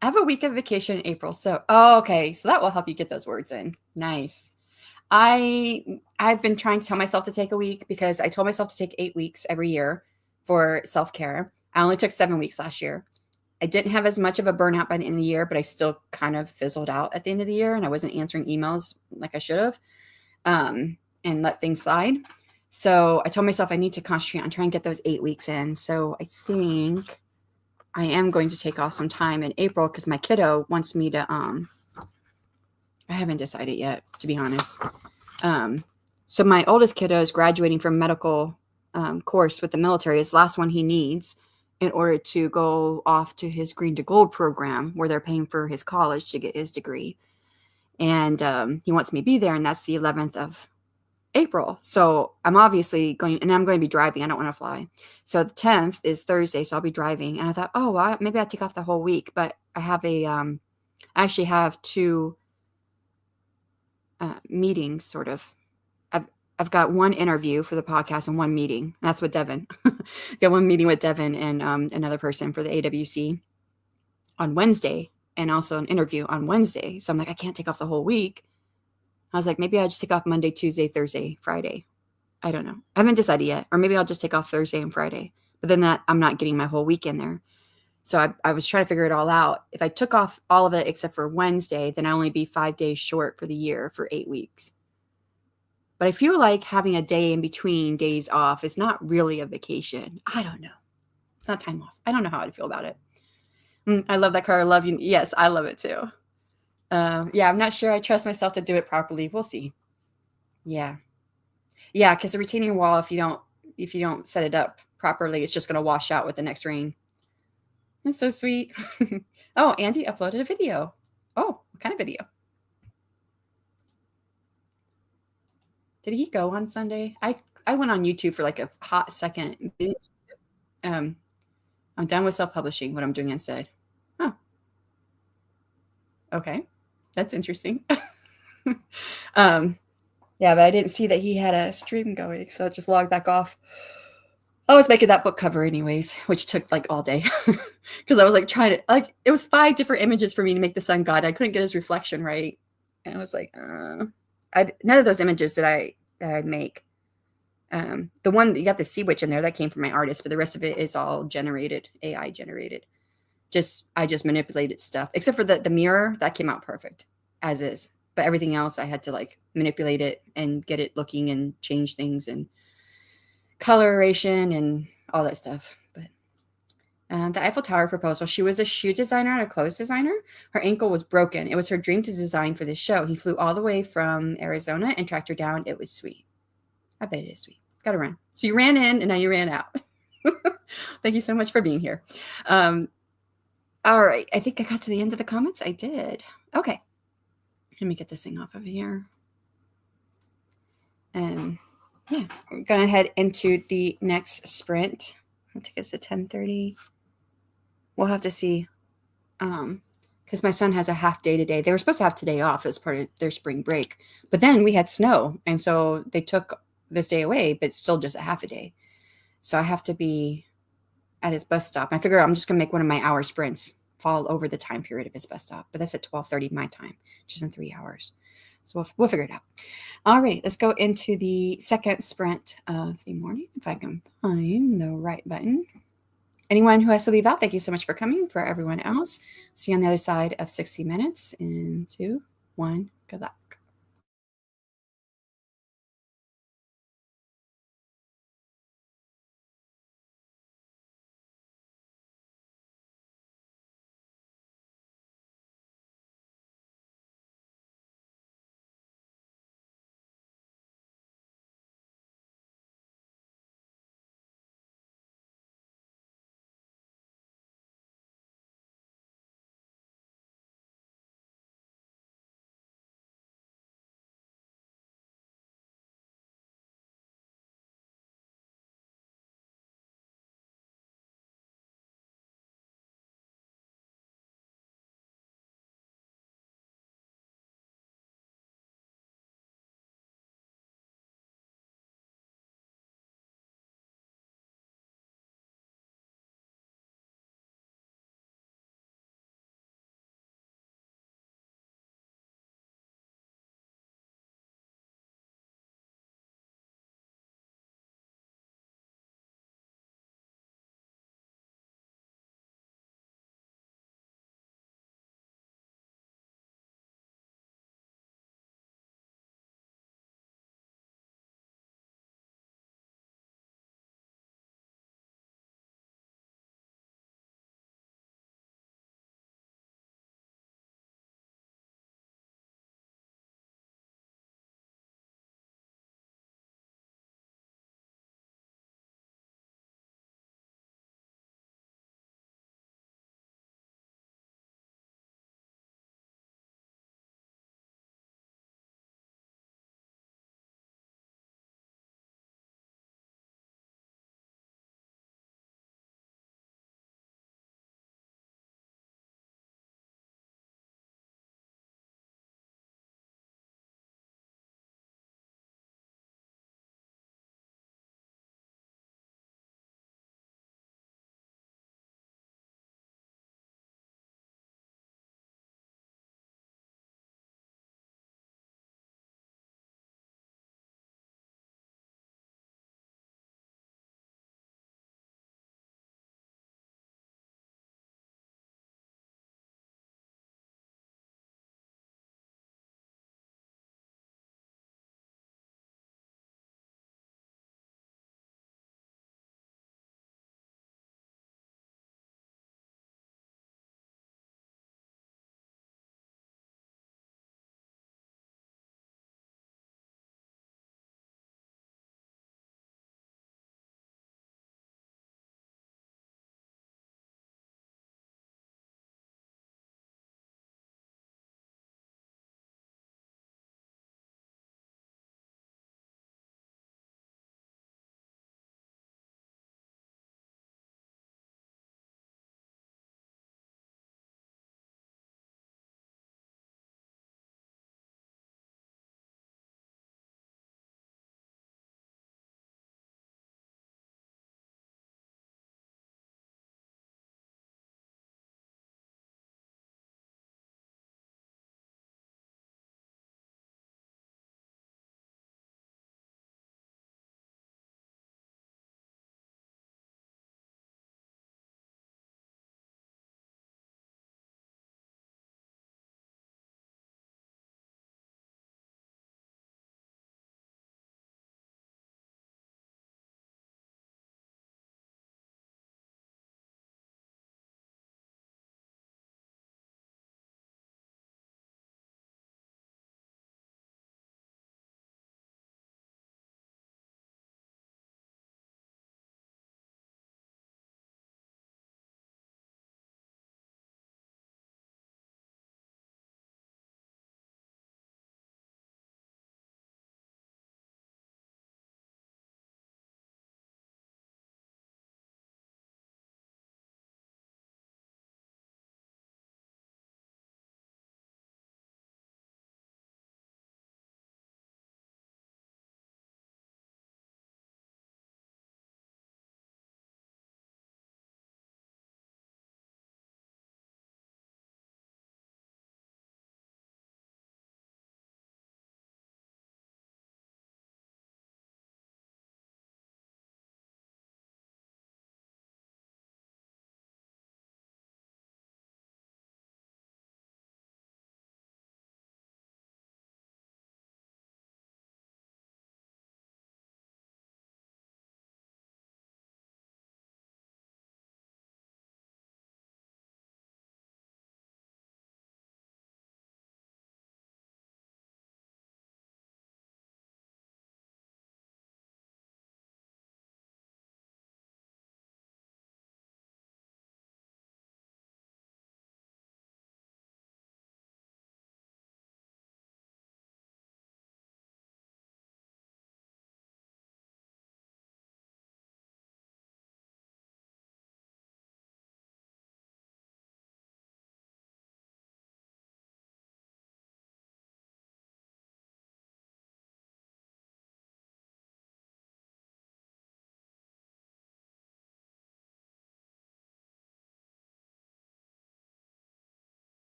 I have a week of vacation in April. So, okay. So that will help you get those words in. Nice. I've been trying to tell myself to take a week because I told myself to take 8 weeks every year for self-care. I only took 7 weeks last year. I didn't have as much of a burnout by the end of the year, but I still kind of fizzled out at the end of the year and I wasn't answering emails like I should have, and let things slide. So I told myself I need to concentrate on trying to get those 8 weeks in. So I think I am going to take off some time in April because my kiddo wants me to, I haven't decided yet, to be honest. So my oldest kiddo is graduating from medical course with the military. His last one he needs in order to go off to his Green to Gold program where they're paying for his college to get his degree. And he wants me to be there, and that's the 11th of April. So I'm obviously going, and I'm going to be driving. I don't want to fly. So the 10th is Thursday, so I'll be driving. And I thought, oh, well, maybe I'll take off the whole week. But I have I actually have 2 meetings, sort of. I've got one interview for the podcast and one meeting. That's with Devin. Got one meeting with Devin and another person for the AWC on Wednesday, and also an interview on Wednesday. So I'm like, I can't take off the whole week. I was like, maybe I'll just take off Monday, Tuesday, Thursday, Friday. I don't know. I haven't decided yet. Or maybe I'll just take off Thursday and Friday. But then I'm not getting my whole week in there. So I was trying to figure it all out. If I took off all of it except for Wednesday, then I only be 5 days short for the year for 8 weeks. But I feel like having a day in between days off is not really a vacation. I don't know. It's not time off. I don't know how I'd feel about it. I love that car. I love you. Yes, I love it too. Yeah, I'm not sure I trust myself to do it properly. We'll see. Yeah. Yeah, because the retaining wall, if you don't set it up properly, it's just gonna wash out with the next rain. That's so sweet. Oh, Andy uploaded a video. Oh, what kind of video? Did he go on Sunday? I went on YouTube for like a hot second. Um, I'm done with self-publishing, what I'm doing instead. Oh, okay. That's interesting. Yeah, but I didn't see that he had a stream going, so I just logged back off. I was making that book cover anyways, which took like all day because I was like trying to like it was 5 different images for me to make the sun god. I couldn't get his reflection right, and I was like, none of those images that I make. The one that you got the sea witch in there that came from my artist, but the rest of it is all generated, AI generated. I just manipulated stuff except for the mirror that came out perfect as is, but everything else I had to like manipulate it and get it looking and change things and coloration and all that stuff. But the Eiffel Tower proposal, she was a shoe designer and a clothes designer. Her ankle was broken. It was her dream to design for this show. He flew all the way from Arizona and tracked her down. It was sweet. I bet it is sweet. Got to run. So you ran in and now you ran out. Thank you so much for being here. All right. I think I got to the end of the comments. I did. Okay. Let me get this thing off of here. Yeah, we're going to head into the next sprint. I'll take us to 10:30. We'll have to see. Because my son has a half day today. They were supposed to have today off as part of their spring break. But then we had snow. And so they took this day away, but still just a half a day. So I have to be at his bus stop. I figure I'm just going to make one of my hour sprints fall over the time period of his bus stop. But that's at 12:30 my time, which is in 3 hours. So we'll figure it out. All right, let's go into the second sprint of the morning, if I can find the right button. Anyone who has to leave out, thank you so much for coming. For everyone else, see you on the other side of 60 minutes in 2, 1, good luck.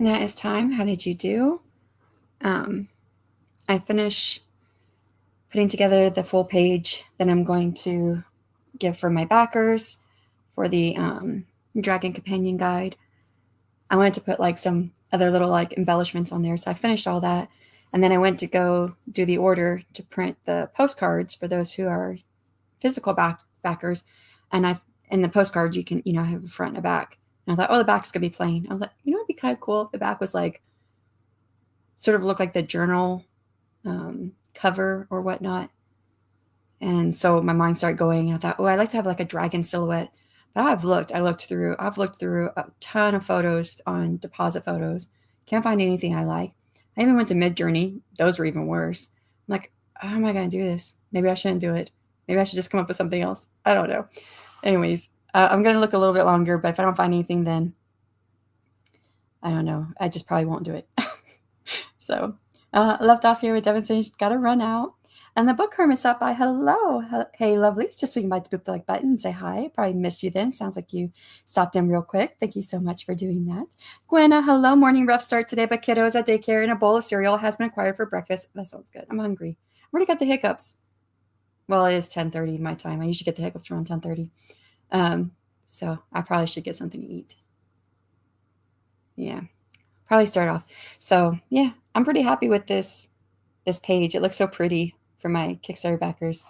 Now it's time. How did you do? I finished putting together the full page that I'm going to give for my backers for the Dragon Companion Guide. I wanted to put like some other little like embellishments on there. So I finished all that. And then I went to go do the order to print the postcards for those who are physical backers. And in the postcard, you can, have a front and a back. And I thought, oh, the back's going to be plain. I was like, it'd be kind of cool if the back was like, sort of look like the journal cover or whatnot. And so my mind started going, and I thought, oh, I'd like to have like a dragon silhouette. But I've looked through a ton of photos on deposit photos. Can't find anything I like. I even went to Midjourney. Those were even worse. I'm like, how am I going to do this? Maybe I shouldn't do it. Maybe I should just come up with something else. I don't know. Anyways, I'm going to look a little bit longer, but if I don't find anything, then I don't know. I just probably won't do it. So left off here with Devin saying she's got to run out. And the book hermit stopped by. Hello. Hey, lovelies. Just swing by to boop the like button and say hi. Probably missed you then. Sounds like you stopped in real quick. Thank you so much for doing that. Gwenna, hello. Morning rough start today, but kiddos at daycare and a bowl of cereal has been acquired for breakfast. That sounds good. I'm hungry. I already got the hiccups. Well, it is 10:30 my time. I usually get the hiccups around 10:30. So I probably should get something to eat. Yeah, probably start off. So yeah, I'm pretty happy with this page. It looks so pretty for my Kickstarter backers.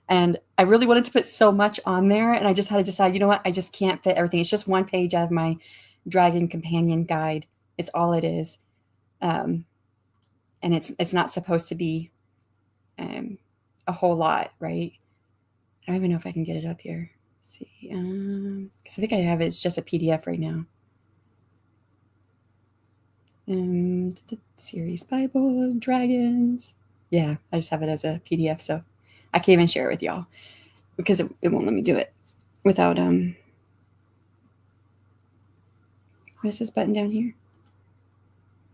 And I really wanted to put so much on there, and I just had to decide, you know what? I just can't fit everything. It's just one page out of my Dragon Companion Guide. It's all it is. And it's not supposed to be a whole lot, right? I don't even know if I can get it up here. Let's see, because I think I have it. It's just a PDF right now. Series Bible, Dragons. Yeah, I just have it as a PDF, so I can't even share it with y'all because it won't let me do it without what is this button down here?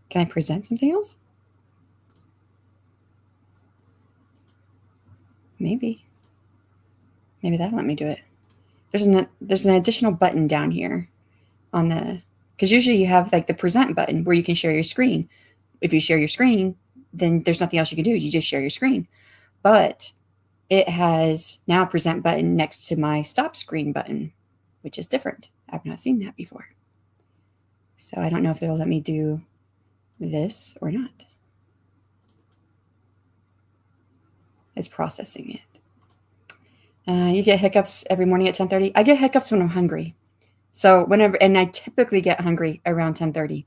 Can I present something else? Maybe that'll let me do it. There's an additional button down here on the, because usually you have like the present button where you can share your screen. If you share your screen, then there's nothing else you can do. You just share your screen. But it has now a present button next to my stop screen button, which is different. I've not seen that before. So I don't know if it'll let me do this or not. It's processing it. You get hiccups every morning at 10:30. I get hiccups when I'm hungry. So and I typically get hungry around 10:30.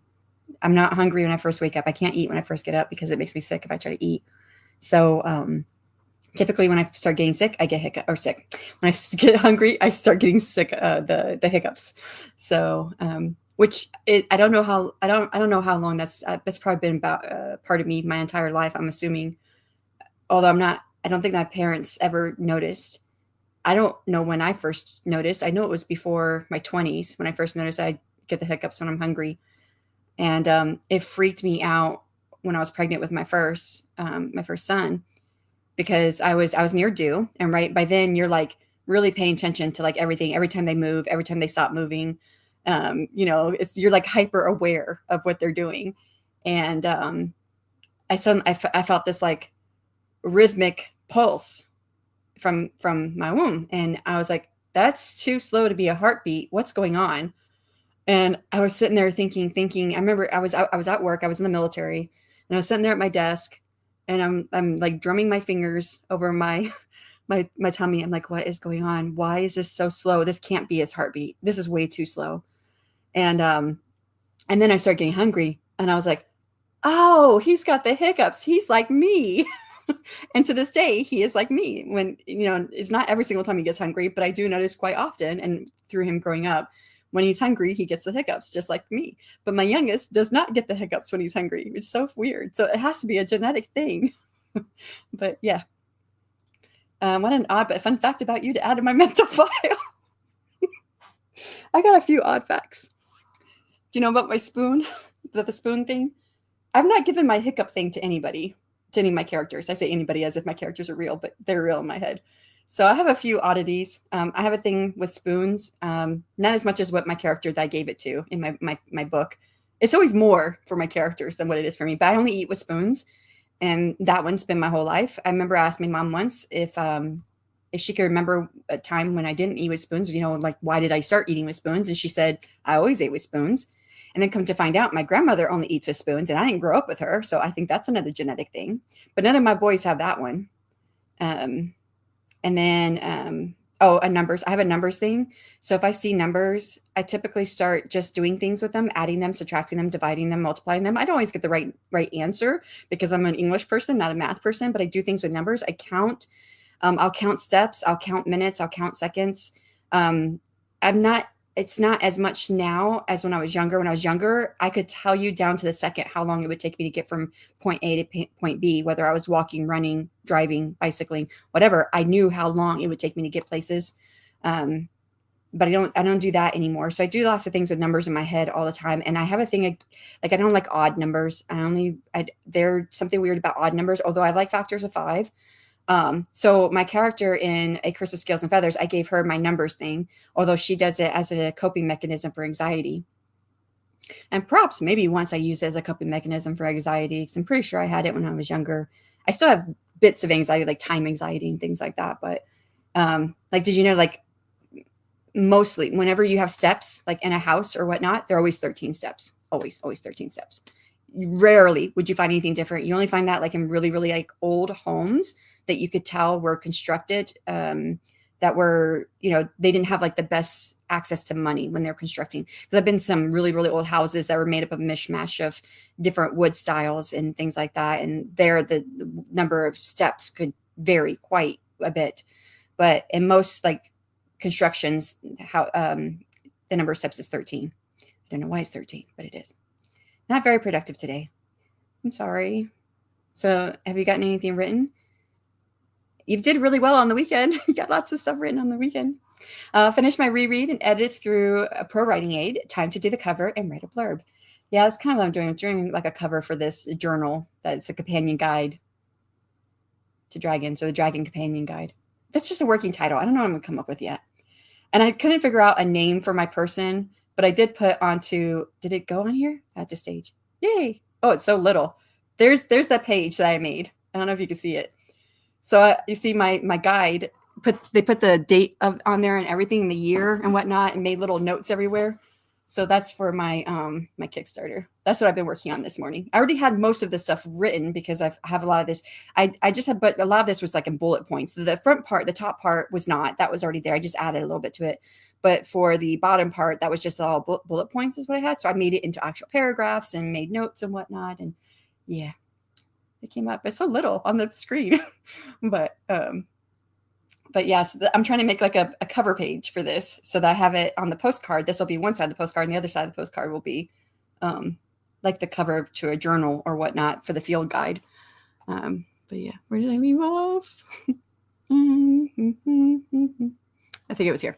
I'm not hungry when I first wake up. I can't eat when I first get up because it makes me sick if I try to eat. So typically when I start getting sick, I get sick. When I get hungry, I start getting sick, the hiccups. So I don't know how long that's probably been about part of me my entire life, I'm assuming. Although I don't think my parents ever noticed. I don't know when I first noticed. I know it was before my 20s when I first noticed I get the hiccups when I'm hungry. And it freaked me out when I was pregnant with my first son, because I was near due. And right by then you're like really paying attention to like everything, every time they move, every time they stop moving. You're like hyper aware of what they're doing. And I felt this like rhythmic pulse from my womb. And I was like, that's too slow to be a heartbeat. What's going on? And I was sitting there thinking, I remember I was at work, I was in the military, and I was sitting there at my desk, and I'm like drumming my fingers over my tummy. I'm like, what is going on? Why is this so slow? This can't be his heartbeat. This is way too slow. And then I started getting hungry, and I was like, oh, he's got the hiccups. He's like me. And to this day, he is like me. When, it's not every single time he gets hungry, but I do notice quite often, and through him growing up, when he's hungry, he gets the hiccups just like me. But my youngest does not get the hiccups when he's hungry, which is so weird. So it has to be a genetic thing. But yeah. What an odd but fun fact about you to add to my mental file. I got a few odd facts. Do you know about my spoon? The spoon thing? I've not given my hiccup thing to anybody, to any of my characters. I say anybody as if my characters are real, but they're real in my head. So I have a few oddities. I have a thing with spoons, not as much as what my character that I gave it to in my book. It's always more for my characters than what it is for me, but I only eat with spoons. And that one's been my whole life. I remember asking my mom once if she could remember a time when I didn't eat with spoons, like why did I start eating with spoons? And she said, I always ate with spoons. And then come to find out, my grandmother only eats with spoons, and I didn't grow up with her. So I think that's another genetic thing. But none of my boys have that one. And then, a numbers. I have a numbers thing. So if I see numbers, I typically start just doing things with them, adding them, subtracting them, dividing them, multiplying them. I don't always get the right answer because I'm an English person, not a math person, but I do things with numbers. I count. I'll count steps. I'll count minutes. I'll count seconds. It's not as much now as when I was younger. When I was younger, I could tell you down to the second how long it would take me to get from point A to point B, whether I was walking, running, driving, bicycling, whatever. I knew how long it would take me to get places. But I don't do that anymore. So I do lots of things with numbers in my head all the time. And I have a thing like I don't like odd numbers. There's something weird about odd numbers, although I like factors of 5. So my character in A Curse of Scales and Feathers, I gave her my numbers thing, although she does it as a coping mechanism for anxiety. And perhaps maybe once I use it as a coping mechanism for anxiety, because I'm pretty sure I had it when I was younger. I still have bits of anxiety, like time anxiety and things like that. But did you know, like mostly whenever you have steps, like in a house or whatnot, they're always 13 steps, always 13 steps. Rarely would you find anything different. You only find that like in really, really like old homes that you could tell were constructed, that were, they didn't have like the best access to money when they're constructing. There have been some really, really old houses that were made up of a mishmash of different wood styles and things like that. And there, the number of steps could vary quite a bit. But in most like constructions, the number of steps is 13. I don't know why it's 13, but it is. Not very productive today. I'm sorry. So have you gotten anything written? You did really well on the weekend. You got lots of stuff written on the weekend. Finished my reread and edits through a pro writing aid. Time to do the cover and write a blurb. Yeah, that's kind of what I'm doing. I'm doing like a cover for this journal that's a companion guide to dragons, or the Dragon Companion Guide. That's just a working title. I don't know what I'm going to come up with yet. And I couldn't figure out a name for my person, but I did put onto, did it go on here? At this stage. Yay. Oh, it's so little. There's that page that I made. I don't know if you can see it. So you see my guide, they put the date on there and everything, the year and whatnot, and made little notes everywhere. So that's for my my Kickstarter. That's what I've been working on this morning. I already had most of this stuff written because I have a lot of this. I just had, but a lot of this was like in bullet points. The front part, the top part was not. That was already there. I just added a little bit to it. But for the bottom part, that was just all bullet points is what I had. So I made it into actual paragraphs and made notes and whatnot. And yeah, it came up. It's so little on the screen, but yeah, so I'm trying to make like a cover page for this so that I have it on the postcard. This will be one side of the postcard, and the other side of the postcard will be like the cover to a journal or whatnot for the field guide. But yeah, where did I leave off? I think it was here.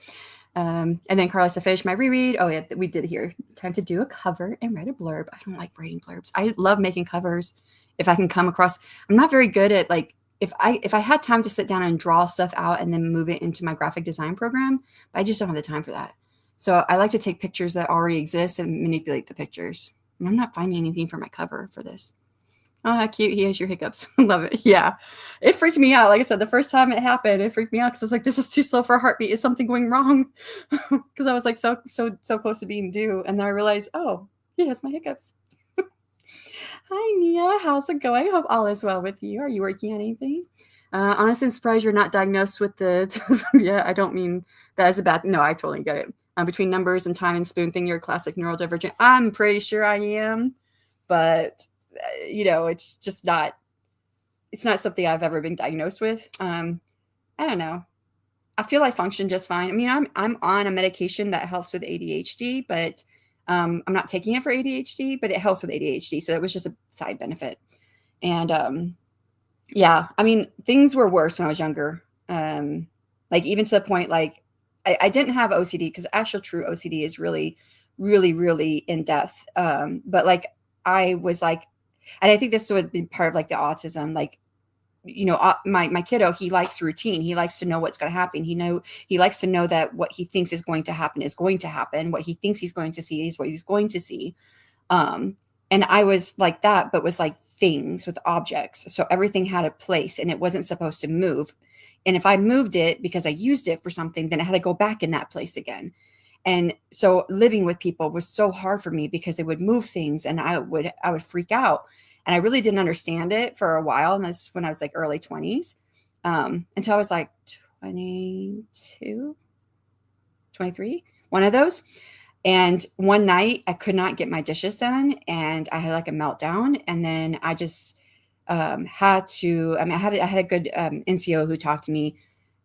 And then Carlos, I finished my reread. Oh yeah, we did here. Time to do a cover and write a blurb. I don't like writing blurbs. I love making covers. If I can come across, I'm not very good at like, if I had time to sit down and draw stuff out and then move it into my graphic design program, but I just don't have the time for that. So I like to take pictures that already exist and manipulate the pictures. And I'm not finding anything for my cover for this. Oh, how cute. He has your hiccups. Love it. Yeah. It freaked me out. Like I said, the first time it happened, it freaked me out because I was like, this is too slow for a heartbeat. Is something going wrong? Because I was like so close to being due. And then I realized, oh, he has my hiccups. Hi, Nia. How's it going? I hope all is well with you. Are you working on anything? Honestly, I'm surprised you're not diagnosed with the... Yeah, I don't mean that as a bad... No, I totally get it. Between numbers and time and spoon thing, you're a classic neurodivergent. I'm pretty sure I am. But, it's just not... It's not something I've ever been diagnosed with. I don't know. I feel I function just fine. I mean, I'm on a medication that helps with ADHD, but... I'm not taking it for ADHD, but it helps with ADHD. So it was just a side benefit. And yeah, I mean, things were worse when I was younger. Like even to the point, like I didn't have OCD because actual true OCD is really, really, really in depth. But like I was like, and I think this would be part of like the autism, like, my kiddo, he likes routine. He likes to know what's going to happen. He likes to know that what he thinks is going to happen is going to happen. What he thinks he's going to see is what he's going to see. Um, and I was like that, but with like things, with objects. So everything had a place and it wasn't supposed to move. And if I moved it because I used it for something, then I had to go back in that place again. And so living with people was so hard for me because they would move things and I would freak out. And I really didn't understand it for a while. And that's when I was like early 20s. Until I was like 22, 23, one of those. And one night I could not get my dishes done and I had like a meltdown. And then I just had to, I mean, I had a good NCO who talked to me,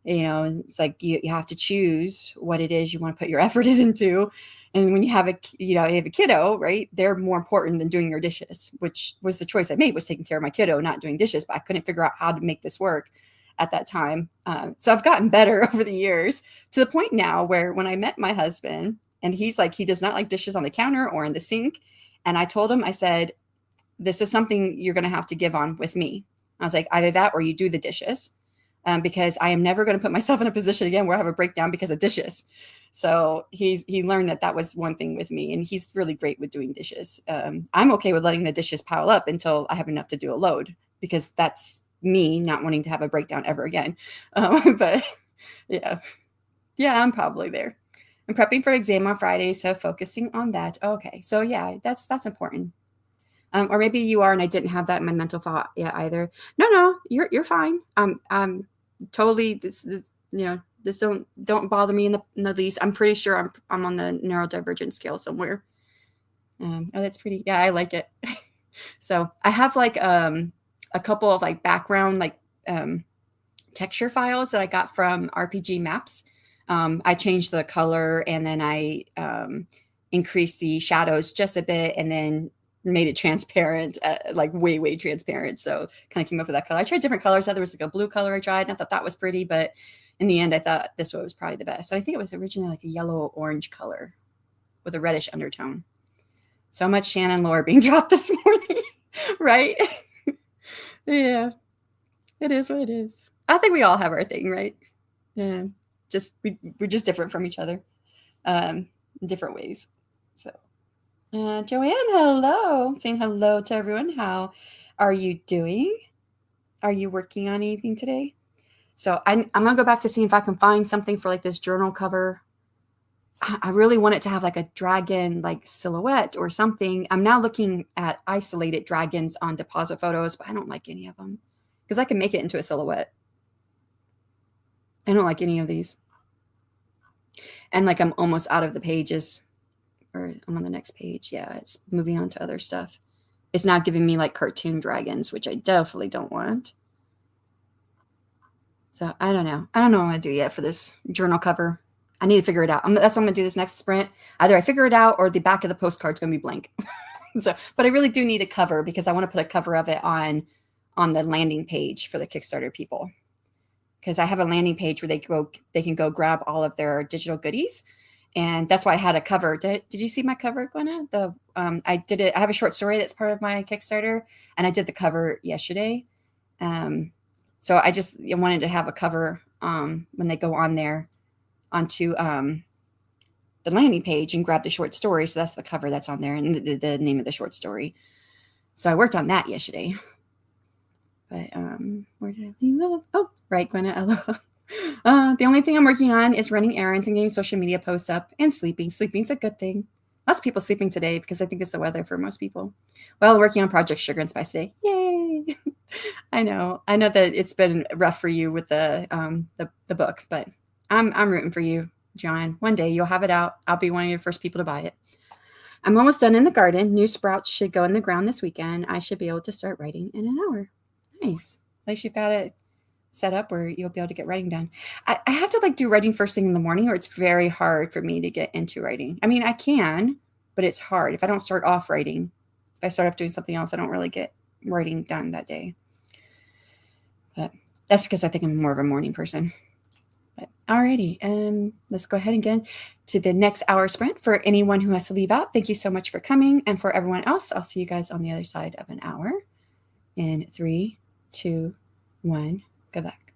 and it's like you have to choose what it is you want to put your effort is into. And when you have you have a kiddo, right? They're more important than doing your dishes, which was the choice I made, was taking care of my kiddo, not doing dishes. But I couldn't figure out how to make this work at that time. So I've gotten better over the years, to the point now where when I met my husband, and he's like, he does not like dishes on the counter or in the sink. And I told him, I said, this is something you're going to have to give on with me. I was like, either that or you do the dishes, because I am never going to put myself in a position again where I have a breakdown because of dishes. So he learned that that was one thing with me, and he's really great with doing dishes. I'm okay with letting the dishes pile up until I have enough to do a load, because that's me not wanting to have a breakdown ever again. But yeah, yeah, I'm probably there. I'm prepping for exam on Friday, so focusing on that. Okay, so yeah, that's important. Or maybe you are, and I didn't have that in my mental thought yet either. No, no, you're fine. Totally. This don't bother me in the least. I'm pretty sure I'm on the neurodivergent scale somewhere. Oh, that's pretty. Yeah, I like it. So I have like a couple of like background um, texture files that I got from RPG Maps. I changed the color and then I increased the shadows just a bit and then made it transparent, like way, way transparent. So kind of came up with that color. I tried different colors. There was like a blue color I tried, and I thought that was pretty, but in the end, I thought this one was probably the best. So I think it was originally like a yellow orange color with a reddish undertone. So much Shannon lore being dropped this morning, right? Yeah, it is what it is. I think we all have our thing, right? Yeah, we're just different from each other, in different ways. So, Joanne, hello, saying hello to everyone. How are you doing? Are you working on anything today? So I'm gonna go back to see if I can find something for like this journal cover. I really want it to have like a dragon like silhouette or something. I'm now looking at isolated dragons on deposit photos, but I don't like any of them because I can make it into a silhouette. I don't like any of these. And like I'm almost out of the pages, or I'm on the next page. Yeah, it's moving on to other stuff. It's not giving me like cartoon dragons, which I definitely don't want. So I don't know. I don't know what I'm gonna do yet for this journal cover. I need to figure it out. That's what I'm gonna do this next sprint. Either I figure it out or the back of the postcard's gonna be blank. So, but I really do need a cover because I want to put a cover of it on the landing page for the Kickstarter people. Because I have a landing page where they can go grab all of their digital goodies, and that's why I had a cover. Did you see my cover, Gwenna? I did it. I have a short story that's part of my Kickstarter, and I did the cover yesterday. So I wanted to have a cover when they go on there onto the landing page and grab the short story. So that's the cover that's on there and the name of the short story. So I worked on that yesterday. But where did I leave off? Oh, right, Gwenna. The only thing I'm working on is running errands and getting social media posts up and sleeping. Sleeping's a good thing. Lots of people sleeping today because I think it's the weather for most people. Well, working on Project Sugar and Spice today. Yay! I know that it's been rough for you with the book, but I'm rooting for you, John. One day you'll have it out. I'll be one of your first people to buy it. I'm almost done in the garden. New sprouts should go in the ground this weekend. I should be able to start writing in an hour. Nice. At least you've got it set up where you'll be able to get writing done. I have to like do writing first thing in the morning, or it's very hard for me to get into writing. I mean, I can, but it's hard. If I don't start off writing, if I start off doing something else, I don't really get writing done that day. But that's because I think I'm more of a morning person. But alrighty, let's go ahead and get to the next hour sprint. For anyone who has to leave out, thank you so much for coming. And for everyone else, I'll see you guys on the other side of an hour. In 3, 2, 1, go back.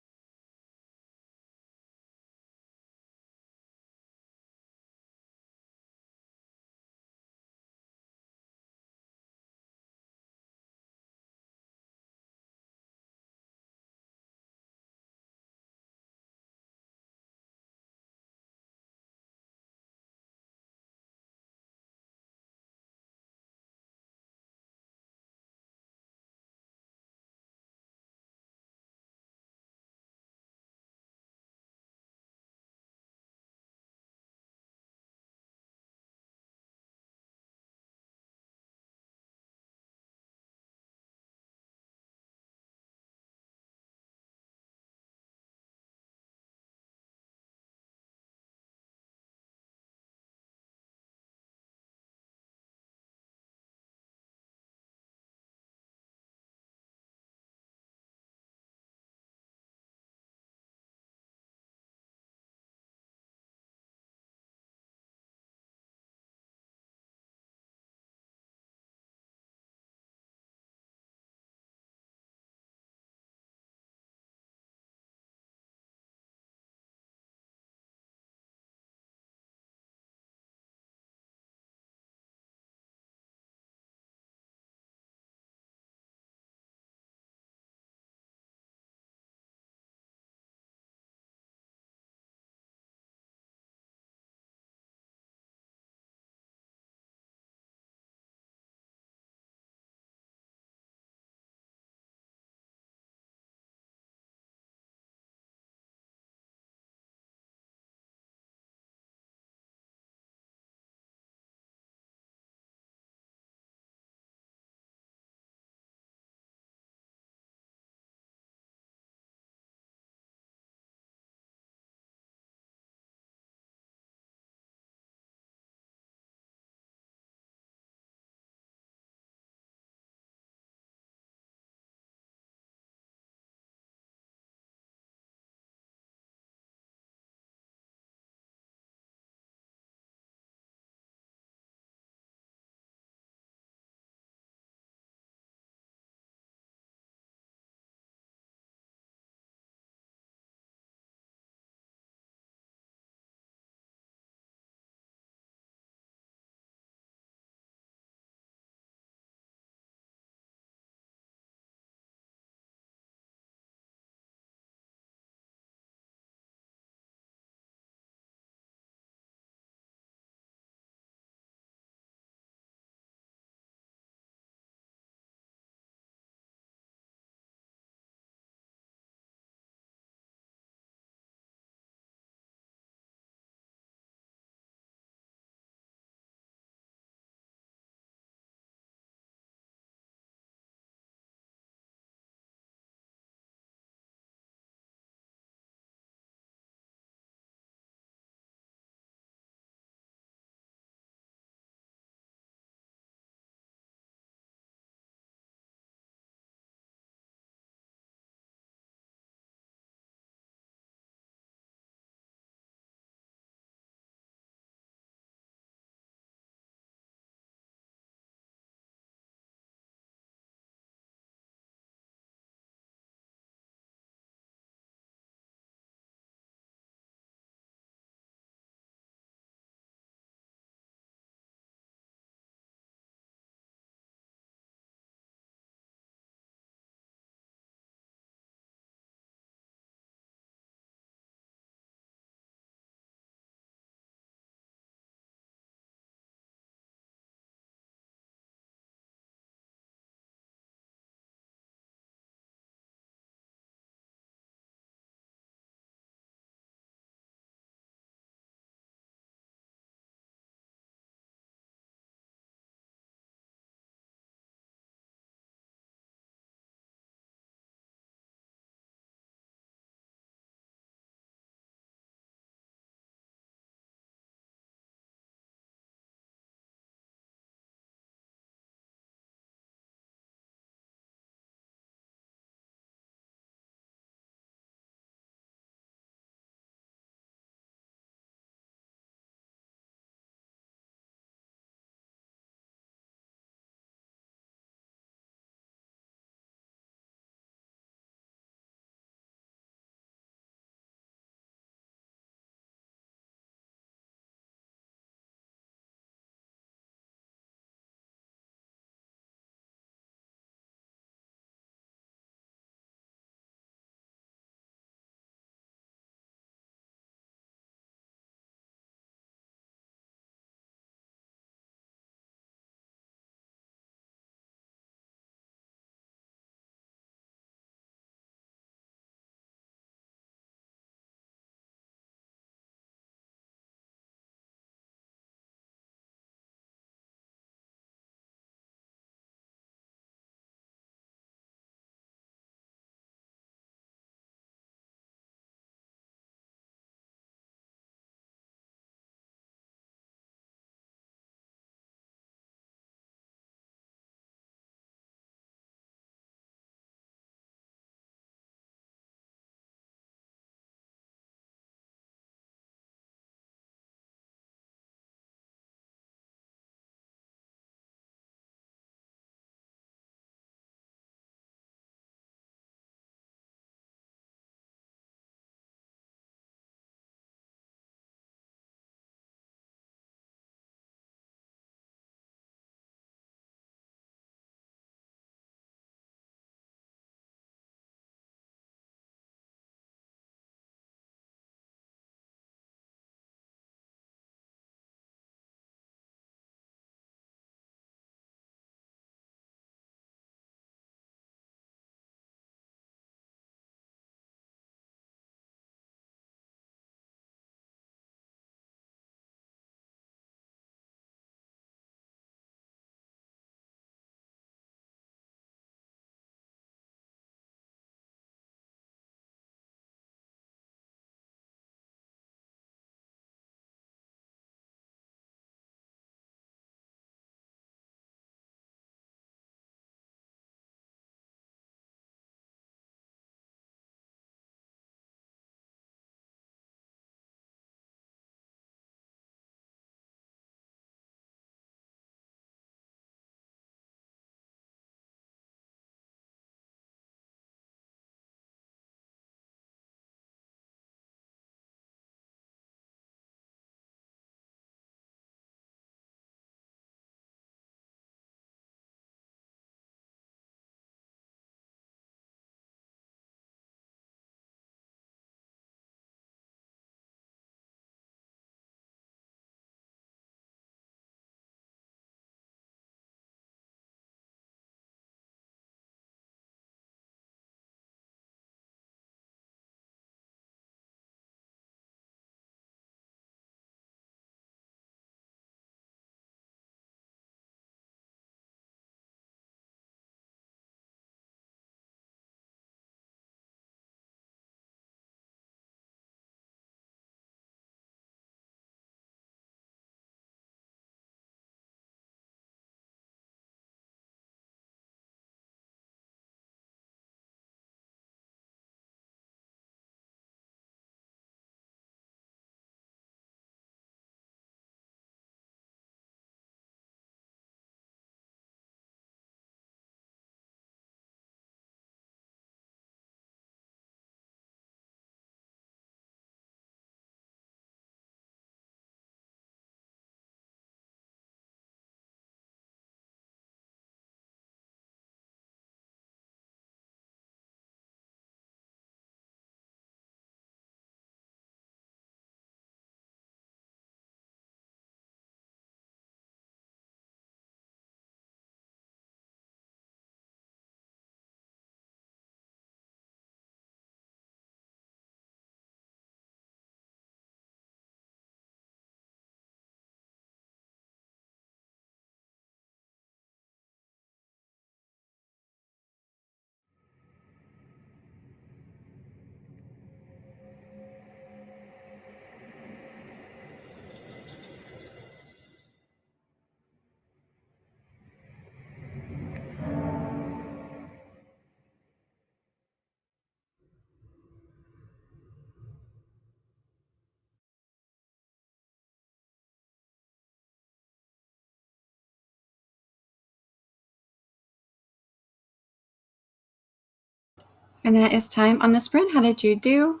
And that is time on the sprint. How did you do?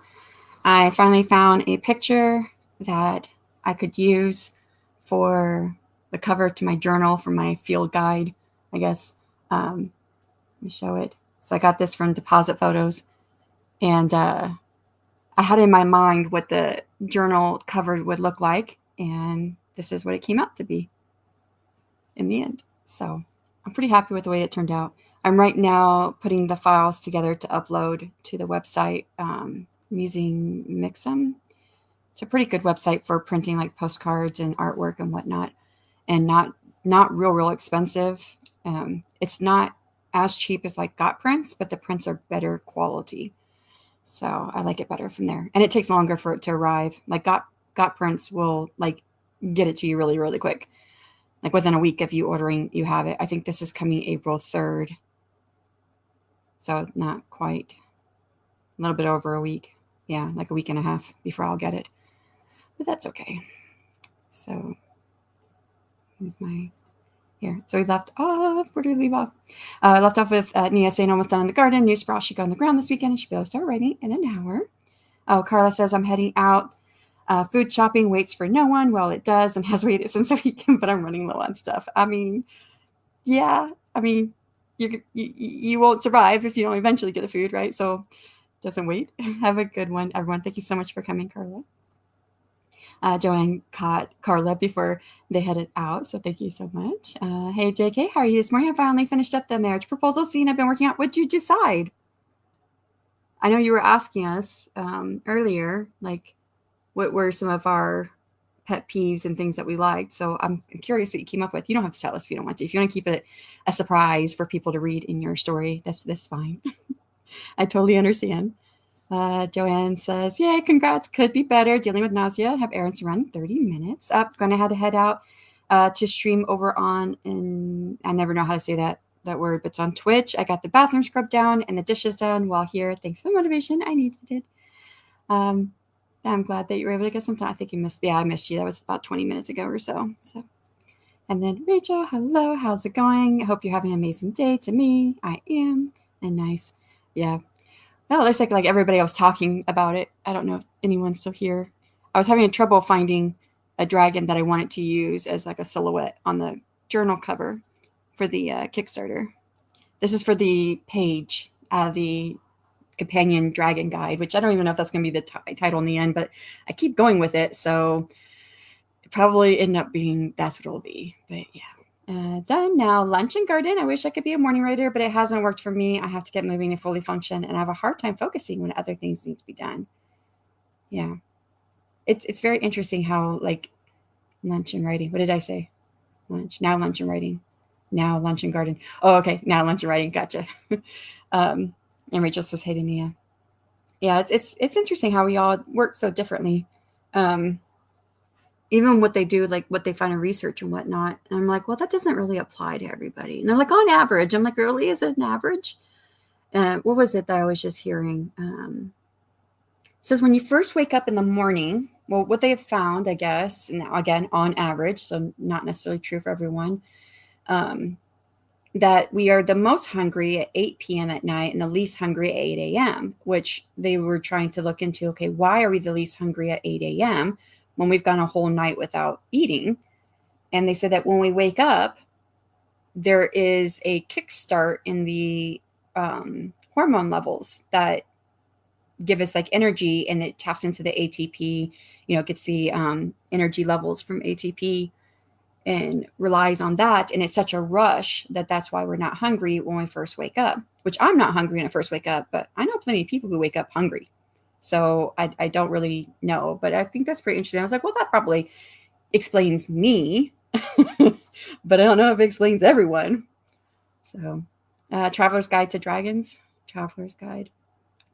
I finally found a picture that I could use for the cover to my journal for my field guide, I guess. Let me show it. So I got this from Deposit Photos, and I had in my mind what the journal cover would look like, and this is what it came out to be in the end. So I'm pretty happy with the way it turned out. I'm right now putting the files together to upload to the website. I'm using Mixum. It's a pretty good website for printing like postcards and artwork and whatnot, and not real expensive. It's not as cheap as like Got Prints, but the prints are better quality. So I like it better from there, and it takes longer for it to arrive. Like Got Prints will like get it to you really quick, like within a week of you ordering, you have it. I think this is coming April 3rd, so not quite, a little bit over a week. Yeah, like a week and a half before I'll get it, but that's okay. So here's my here. So we left off. Where did we leave off? Left off with Nia saying almost done in the garden. New sprout should go on the ground this weekend, and she'll be able to start writing in an hour. Oh, Carla says I'm heading out. Food shopping waits for no one. Well, it does and has waited since the weekend, but I'm running low on stuff. I mean, yeah. I mean, you won't survive if you don't eventually get the food, right? So doesn't wait. Have a good one, everyone. Thank you so much for coming, Carla. Joanne caught Carla before they headed out, so thank you so much. Hey, JK, how are you this morning? I finally finished up the marriage proposal scene I've been working on. What'd you decide? I know you were asking us earlier, like, what were some of our pet peeves and things that we liked. So I'm curious what you came up with. You don't have to tell us if you don't want to. If you want to keep it a surprise for people to read in your story, that's fine. I totally understand. Joanne says, yay, congrats, could be better. Dealing with nausea, have errands to run 30 minutes. Going to have to head out to stream over on, and I never know how to say that word, but it's on Twitch. I got the bathroom scrubbed down and the dishes done while here. Thanks for the motivation. I needed it. I'm glad that you were able to get some time. I think you missed, I missed you. That was about 20 minutes ago or so. And then Rachel, hello, how's it going? I hope you're having an amazing day. To me, I am. And nice. Yeah. Well, it looks like everybody else talking about it. I don't know if anyone's still here. I was having trouble finding a dragon that I wanted to use as like a silhouette on the journal cover for the Kickstarter. This is for the page, the companion dragon guide, which I don't even know if that's going to be the title in the end, but I keep going with it. So it probably end up being, that's what it'll be. But yeah. Done now. Lunch and garden. I wish I could be a morning writer, but it hasn't worked for me. I have to get moving to fully function, and I have a hard time focusing when other things need to be done. Yeah. It's very interesting how like lunch and writing. What did I say? Lunch. Now lunch and writing. Now lunch and garden. Oh, okay. Now lunch and writing. Gotcha. And Rachel says, hey to Nia. Yeah, it's interesting how we all work so differently. Even what they do, like what they find in research and whatnot. And I'm like, well, that doesn't really apply to everybody. And they're like, on average. I'm like, really? Is it an average? What was it that I was just hearing? It says when you first wake up in the morning, well, what they have found, I guess, and again, on average, so not necessarily true for everyone, that we are the most hungry at 8 p.m. at night and the least hungry at 8 a.m., which they were trying to look into, okay, why are we the least hungry at 8 a.m. when we've gone a whole night without eating? And they said that when we wake up, there is a kickstart in the hormone levels that give us like energy, and it taps into the ATP, gets the energy levels from ATP and relies on that. And it's such a rush that's why we're not hungry when we first wake up, which I'm not hungry when I first wake up, but I know plenty of people who wake up hungry. So I don't really know, but I think that's pretty interesting. I was like, well, that probably explains me, but I don't know if it explains everyone. So Traveler's Guide to Dragons, Traveler's Guide.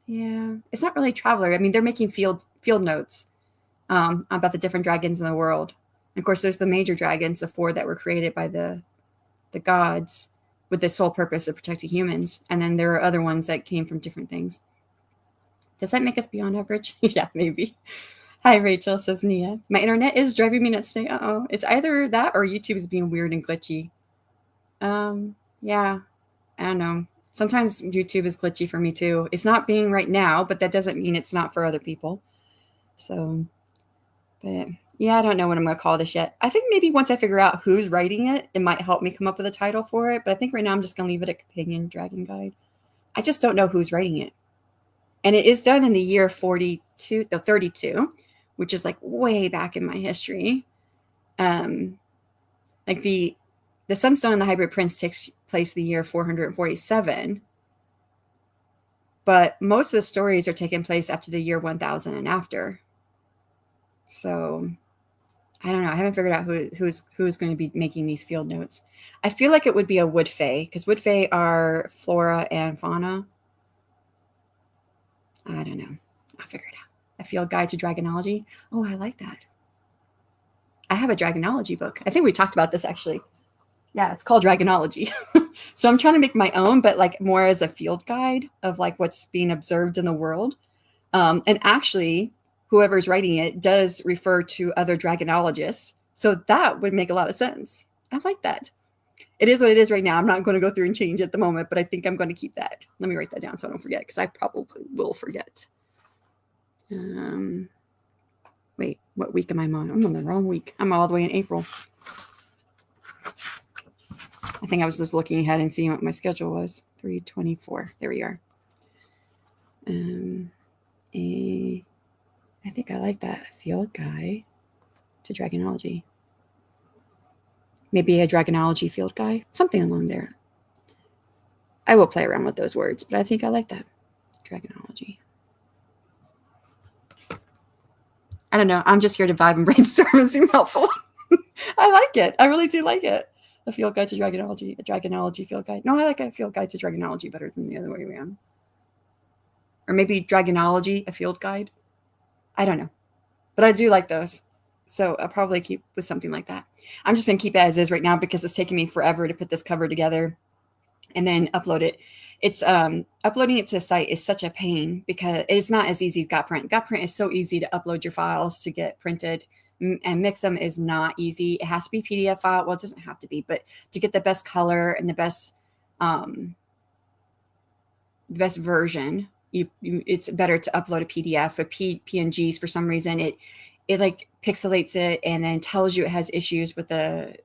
Yeah, it's not really Traveler. I mean, they're making field notes about the different dragons in the world. And of course, there's the major dragons, the 4 that were created by the gods with the sole purpose of protecting humans. And then there are other ones that came from different things. Does that make us beyond average? Yeah, maybe. Hi, Rachel, says Nia. My internet is driving me nuts today. Uh-oh. It's either that or YouTube is being weird and glitchy. Yeah, I don't know. Sometimes YouTube is glitchy for me too. It's not being right now, but that doesn't mean it's not for other people. So, but yeah, I don't know what I'm going to call this yet. I think maybe once I figure out who's writing it, it might help me come up with a title for it. But I think right now I'm just going to leave it a companion dragon guide. I just don't know who's writing it. And it is done in the year 32, which is like way back in my history. Like the Sunstone and the Hybrid Prince takes place the year 447. But most of the stories are taking place after the year 1000 and after. So I don't know. I haven't figured out who's going to be making these field notes. I feel like it would be a wood fae because wood fae are flora and fauna. I don't know. I'll figure it out. A field guide to dragonology. Oh, I like that. I have a dragonology book. I think we talked about this actually. Yeah, it's called Dragonology. So I'm trying to make my own, but like more as a field guide of like what's being observed in the world. And actually, whoever's writing it does refer to other dragonologists. So that would make a lot of sense. I like that. It is what it is right now. I'm not going to go through and change at the moment, but I think I'm going to keep that. Let me write that down so I don't forget because I probably will forget. Wait, what week am I on? I'm on the wrong week. I'm all the way in April. I think I was just looking ahead and seeing what my schedule was. 3/24. There we are. I think I like that field guide to dragonology. Maybe a dragonology field guide, something along there. I will play around with those words, but I think I like that. Dragonology. I don't know. I'm just here to vibe and brainstorm and seem helpful. I like it. I really do like it. A field guide to dragonology, a dragonology field guide. No, I like a field guide to dragonology better than the other way around. Or maybe dragonology, a field guide. I don't know. But I do like those. So I'll probably keep with something like that. I'm just going to keep it as is right now because it's taking me forever to put this cover together and then upload it. It's uploading it to the site is such a pain because it's not as easy as GotPrint. GotPrint is so easy to upload your files to get printed, and mix them is not easy. It has to be PDF file. Well, it doesn't have to be, but to get the best color and the best version, it's better to upload a PDF. Or PNGs, for some reason, it like pixelates it and then tells you it has issues with the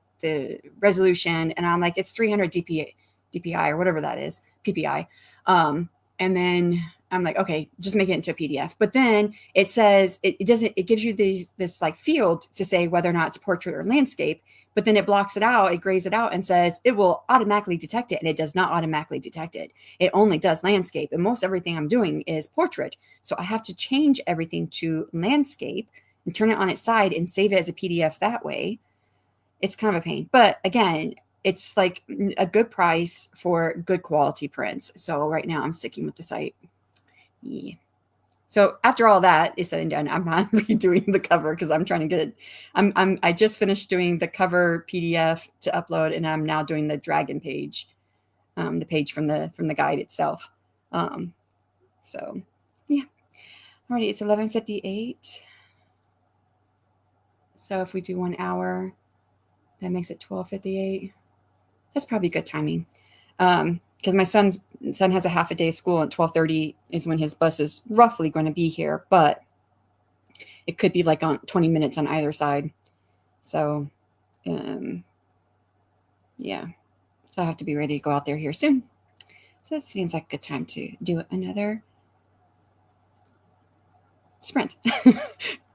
resolution. And I'm like, it's 300 DPI or whatever that is, PPI. And then I'm like, okay, just make it into a PDF. But then it says it doesn't. It gives you this like field to say whether or not it's portrait or landscape. But then it blocks it out, it grays it out and says it will automatically detect it. And it does not automatically detect it. It only does landscape. And most everything I'm doing is portrait. So I have to change everything to landscape and turn it on its side and save it as a PDF that way. It's kind of a pain. But again, it's like a good price for good quality prints. So right now I'm sticking with the site. Yeah. So after all that is said and done, I'm not redoing the cover because I'm trying to get it. I just finished doing the cover PDF to upload, and I'm now doing the dragon page, the page from the guide itself. So yeah. Alrighty, it's 11:58. So if we do 1 hour, that makes it 12:58. That's probably good timing. Because my son has a half a day of school at 12:30 is when his bus is roughly going to be here, but it could be like on 20 minutes on either side. So, yeah, so I have to be ready to go out there here soon. So that seems like a good time to do another sprint.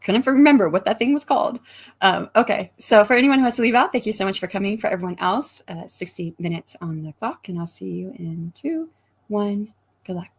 Couldn't remember what that thing was called. Okay, so for anyone who has to leave out, thank you so much for coming. For everyone else, 60 minutes on the clock, and I'll see you in 2, 1. Good luck.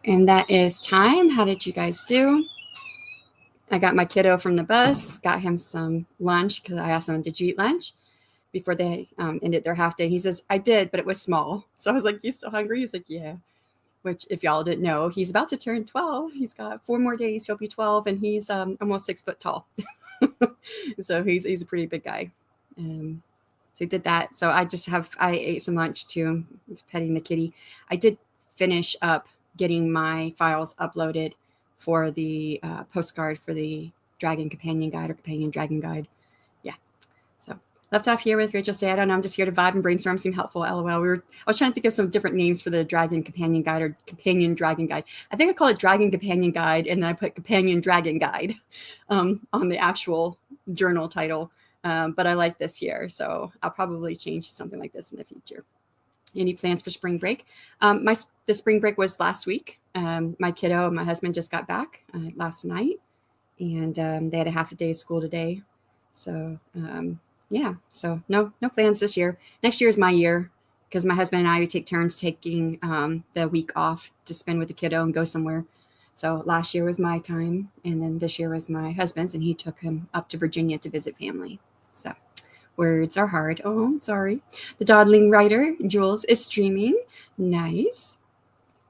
And that is time. How did you guys do? I got my kiddo from the bus, got him some lunch because I asked him, did you eat lunch? Before they ended their half day. He says, I did, but it was small. So I was like, you still hungry? He's like, yeah. Which, if y'all didn't know, he's about to turn 12. He's got 4 more days. He'll be 12, and he's almost 6 foot tall. So he's a pretty big guy. So he did that. So I ate some lunch too, petting the kitty. I did finish up getting my files uploaded for the postcard for the Dragon Companion Guide or Companion Dragon Guide. Yeah. So left off here with Rachel say, I don't know, I'm just here to vibe and brainstorm, seem helpful. LOL. I was trying to think of some different names for the Dragon Companion Guide or Companion Dragon Guide. I think I call it Dragon Companion Guide, and then I put Companion Dragon Guide on the actual journal title. But I like this here, so I'll probably change to something like this in the future. Any plans for spring break? The spring break was last week. My kiddo and my husband just got back last night, and they had a half a day of school today. So yeah, so no plans this year. Next year is my year because my husband and I take turns taking the week off to spend with the kiddo and go somewhere. So last year was my time, and then this year was my husband's, and he took him up to Virginia to visit family. So words are hard. Oh, I'm sorry. The dawdling writer, Jules, is streaming. Nice.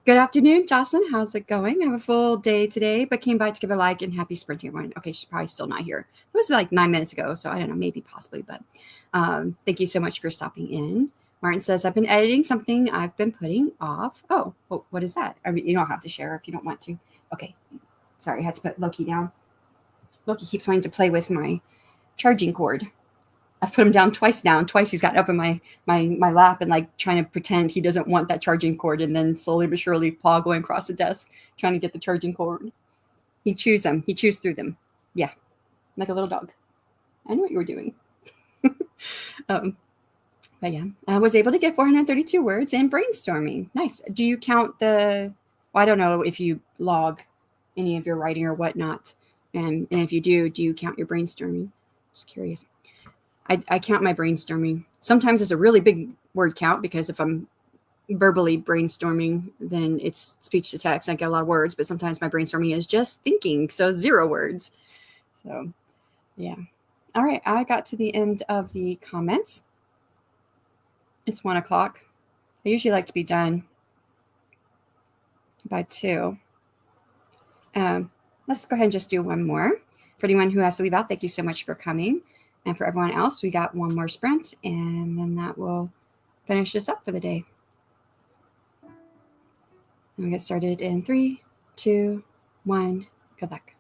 Good afternoon, Jocelyn. How's it going? I have a full day today, but came by to give a like and happy sprinting, everyone. Okay, she's probably still not here. It was like 9 minutes ago, so I don't know, maybe possibly, but thank you so much for stopping in. Martin says, I've been editing something I've been putting off. Oh, what is that? I mean, you don't have to share if you don't want to. Okay, sorry, I had to put Loki down. Loki keeps wanting to play with my charging cord. I've put him down twice now, and twice he's gotten up in my lap and like trying to pretend he doesn't want that charging cord, and then slowly but surely paw going across the desk trying to get the charging cord. He chews them. He chews through them. Yeah, like a little dog. I know what you were doing. um, but yeah, I was able to get 432 words in brainstorming. Nice. Do you count the? Well, I don't know if you log any of your writing or whatnot, and if you do you count your brainstorming? Just curious. I count my brainstorming. Sometimes it's a really big word count because if I'm verbally brainstorming, then it's speech to text. I get a lot of words, but sometimes my brainstorming is just thinking, so 0 words. So, yeah. All right, I got to the end of the comments. It's 1 o'clock. I usually like to be done by 2. Let's go ahead and just do one more. For anyone who has to leave out, thank you so much for coming. And for everyone else, we got one more sprint, and then that will finish this up for the day. And we get started in 3, 2, 1. Good luck.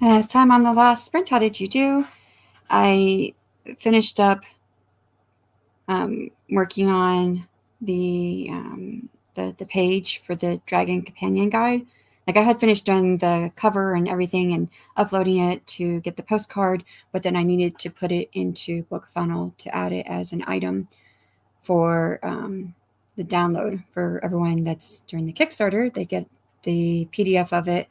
As time on the last sprint, how did you do? I finished up working on the page for the Dragon Companion Guide. Like I had finished doing the cover and everything and uploading it to get the postcard, but then I needed to put it into BookFunnel to add it as an item for the download for everyone that's during the Kickstarter. They get the PDF of it,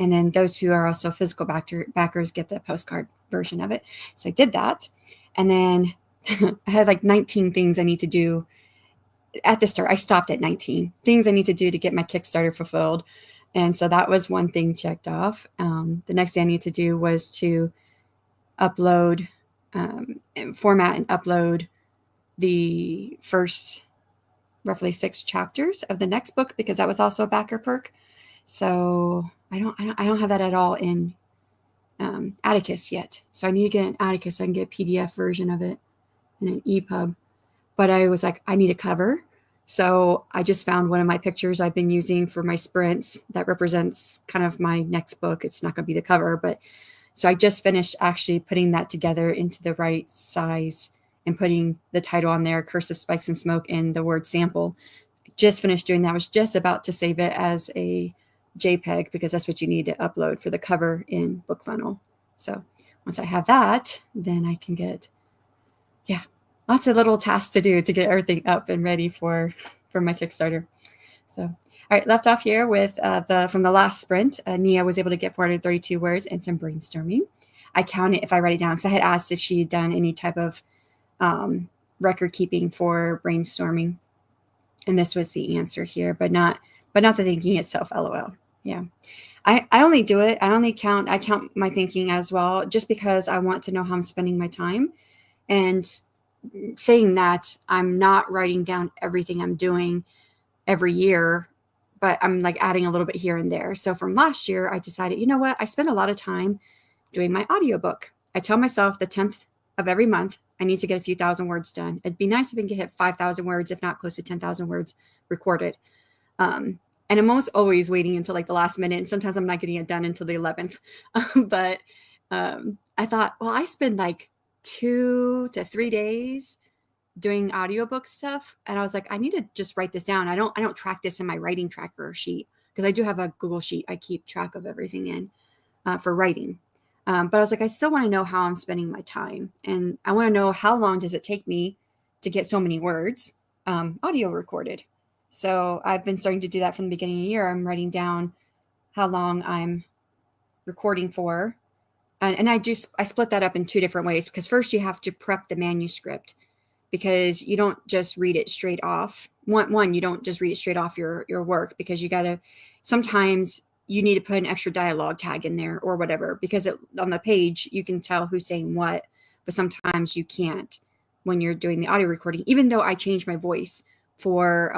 and then those who are also physical backers get the postcard version of it. So I did that, and then I had like 19 things I need to do at the start. I stopped at 19 things I need to do to get my Kickstarter fulfilled. And so that was one thing checked off. The next thing I need to do was to upload, format and upload the first roughly 6 chapters of the next book, because that was also a backer perk. So I don't have that at all in Atticus yet. So I need to get an Atticus so I can get a PDF version of it and an EPUB. But I was like, I need a cover. So I just found one of my pictures I've been using for my sprints that represents kind of my next book. It's not going to be the cover, but so I just finished actually putting that together into the right size and putting the title on there, Curse of Spikes and Smoke, and the word sample. Just finished doing that. I was just about to save it as a JPEG because that's what you need to upload for the cover in BookFunnel. So once I have that, then I can get, lots of little tasks to do to get everything up and ready for my Kickstarter. So, all right, left off here with from the last sprint, Nia was able to get 432 words and some brainstorming. I count it if I write it down because I had asked if she had done any type of record keeping for brainstorming, and this was the answer here, but not the thinking itself. LOL. Yeah, I only do it. I count my thinking as well, just because I want to know how I'm spending my time. And saying that, I'm not writing down everything I'm doing every year, but I'm like adding a little bit here and there. So from last year, I decided, you know what? I spend a lot of time doing my audiobook. I tell myself the 10th of every month, I need to get a few thousand words done. It'd be nice if I can hit 5,000 words, if not close to 10,000 words recorded. And I'm almost always waiting until like the last minute. And sometimes I'm not getting it done until the 11th. But I thought, well, I spend like 2 to 3 days doing audiobook stuff, and I was like, I need to just write this down. I don't track this in my writing tracker sheet, because I do have a Google sheet I keep track of everything in for writing. But I was like, I still want to know how I'm spending my time, and I want to know how long does it take me to get so many words audio recorded. So I've been starting to do that from the beginning of the year. I'm writing down how long I'm recording for. And I split that up in 2 different ways, because first you have to prep the manuscript, because you don't just read it straight off. One, you don't just read it straight off your work, because you got to, sometimes you need to put an extra dialogue tag in there or whatever, because on the page you can tell who's saying what, but sometimes you can't when you're doing the audio recording, even though I change my voice for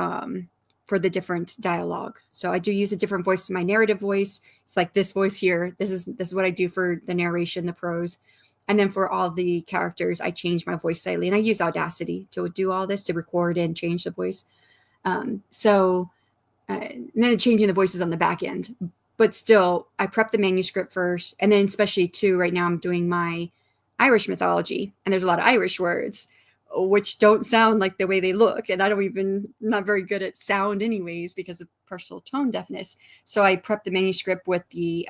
the different dialogue. So I do use a different voice to my narrative voice. It's like this voice here. This is what I do for the narration, the prose. And then for all the characters, I change my voice slightly. And I use Audacity to do all this, to record and change the voice. And then changing the voices on the back end. But still, I prep the manuscript first. And then especially too, right now I'm doing my Irish mythology. And there's a lot of Irish words, which don't sound like the way they look. And not very good at sound anyways, because of partial tone deafness. So I prep the manuscript with the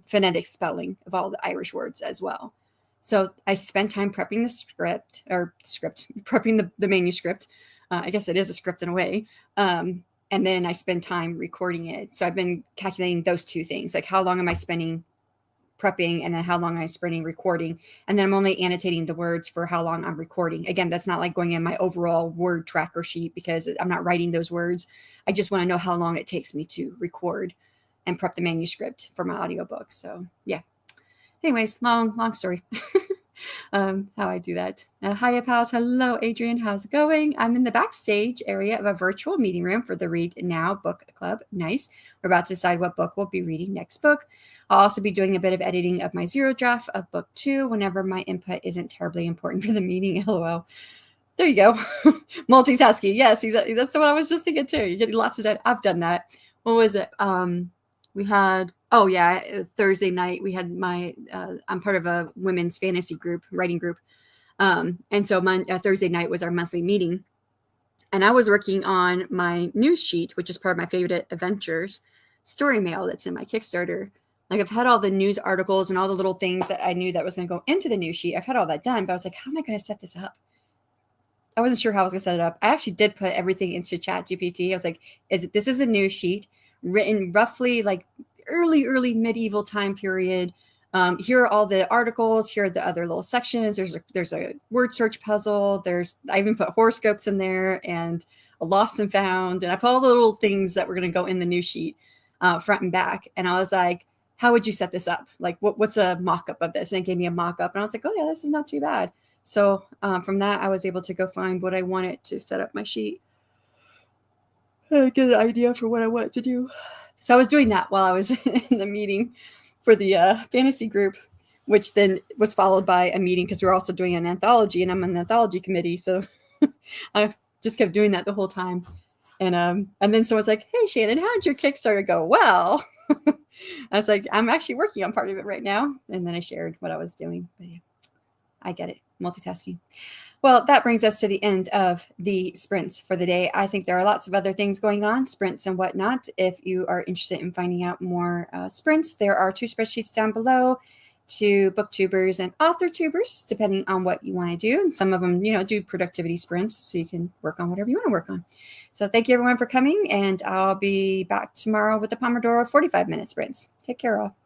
phonetic spelling of all the Irish words as well. So I spent time prepping prepping the manuscript. I guess it is a script in a way. And then I spend time recording it. So I've been calculating those 2 things, like how long am I spending prepping, and then how long I'm spending recording. And then I'm only annotating the words for how long I'm recording. Again, that's not like going in my overall word tracker sheet, because I'm not writing those words. I just want to know how long it takes me to record and prep the manuscript for my audiobook. So yeah. Anyways, long story. How I do that. Hiya, pals. Hello, Adrian. How's it going? I'm in the backstage area of a virtual meeting room for the Read Now Book Club. Nice. We're about to decide what book we'll be reading next book. I'll also be doing a bit of editing of my 0 draft of book 2 whenever my input isn't terribly important for the meeting. LOL. There you go. Multitasking. Yes, exactly. That's what I was just thinking too. You're getting lots of that. I've done that. What was it? We had, oh yeah, Thursday night we had I'm part of a women's fantasy group, writing group. And so Thursday night was our monthly meeting. And I was working on my news sheet, which is part of my favorite adventures story mail that's in my Kickstarter. Like I've had all the news articles and all the little things that I knew that was going to go into the news sheet. I've had all that done, but I was like, how am I going to set this up? I wasn't sure how I was going to set it up. I actually did put everything into ChatGPT. I was like, this is a news sheet written roughly like early medieval time period. Here are all the articles. Here are the other little sections. There's a word search puzzle. I even put horoscopes in there and a lost and found. And I put all the little things that were going to go in the news sheet, front and back. And I was like, how would you set this up? Like, what's a mock-up of this? And it gave me a mock-up. And I was like, oh yeah, this is not too bad. So from that, I was able to go find what I wanted to set up my sheet. Get an idea for what I wanted to do. So I was doing that while I was in the meeting for the fantasy group, which then was followed by a meeting because we were also doing an anthology, and I'm on the anthology committee. So I just kept doing that the whole time. And then someone's like, hey, Shannon, how did your Kickstarter go? Well, I was like, I'm actually working on part of it right now. And then I shared what I was doing. But yeah, I get it. Multitasking. Well, that brings us to the end of the sprints for the day. I think there are lots of other things going on, sprints and whatnot. If you are interested in finding out more sprints, there are 2 spreadsheets down below to booktubers and author tubers, depending on what you want to do. And some of them, do productivity sprints, so you can work on whatever you want to work on. So thank you everyone for coming, and I'll be back tomorrow with the Pomodoro 45-minute sprints. Take care all.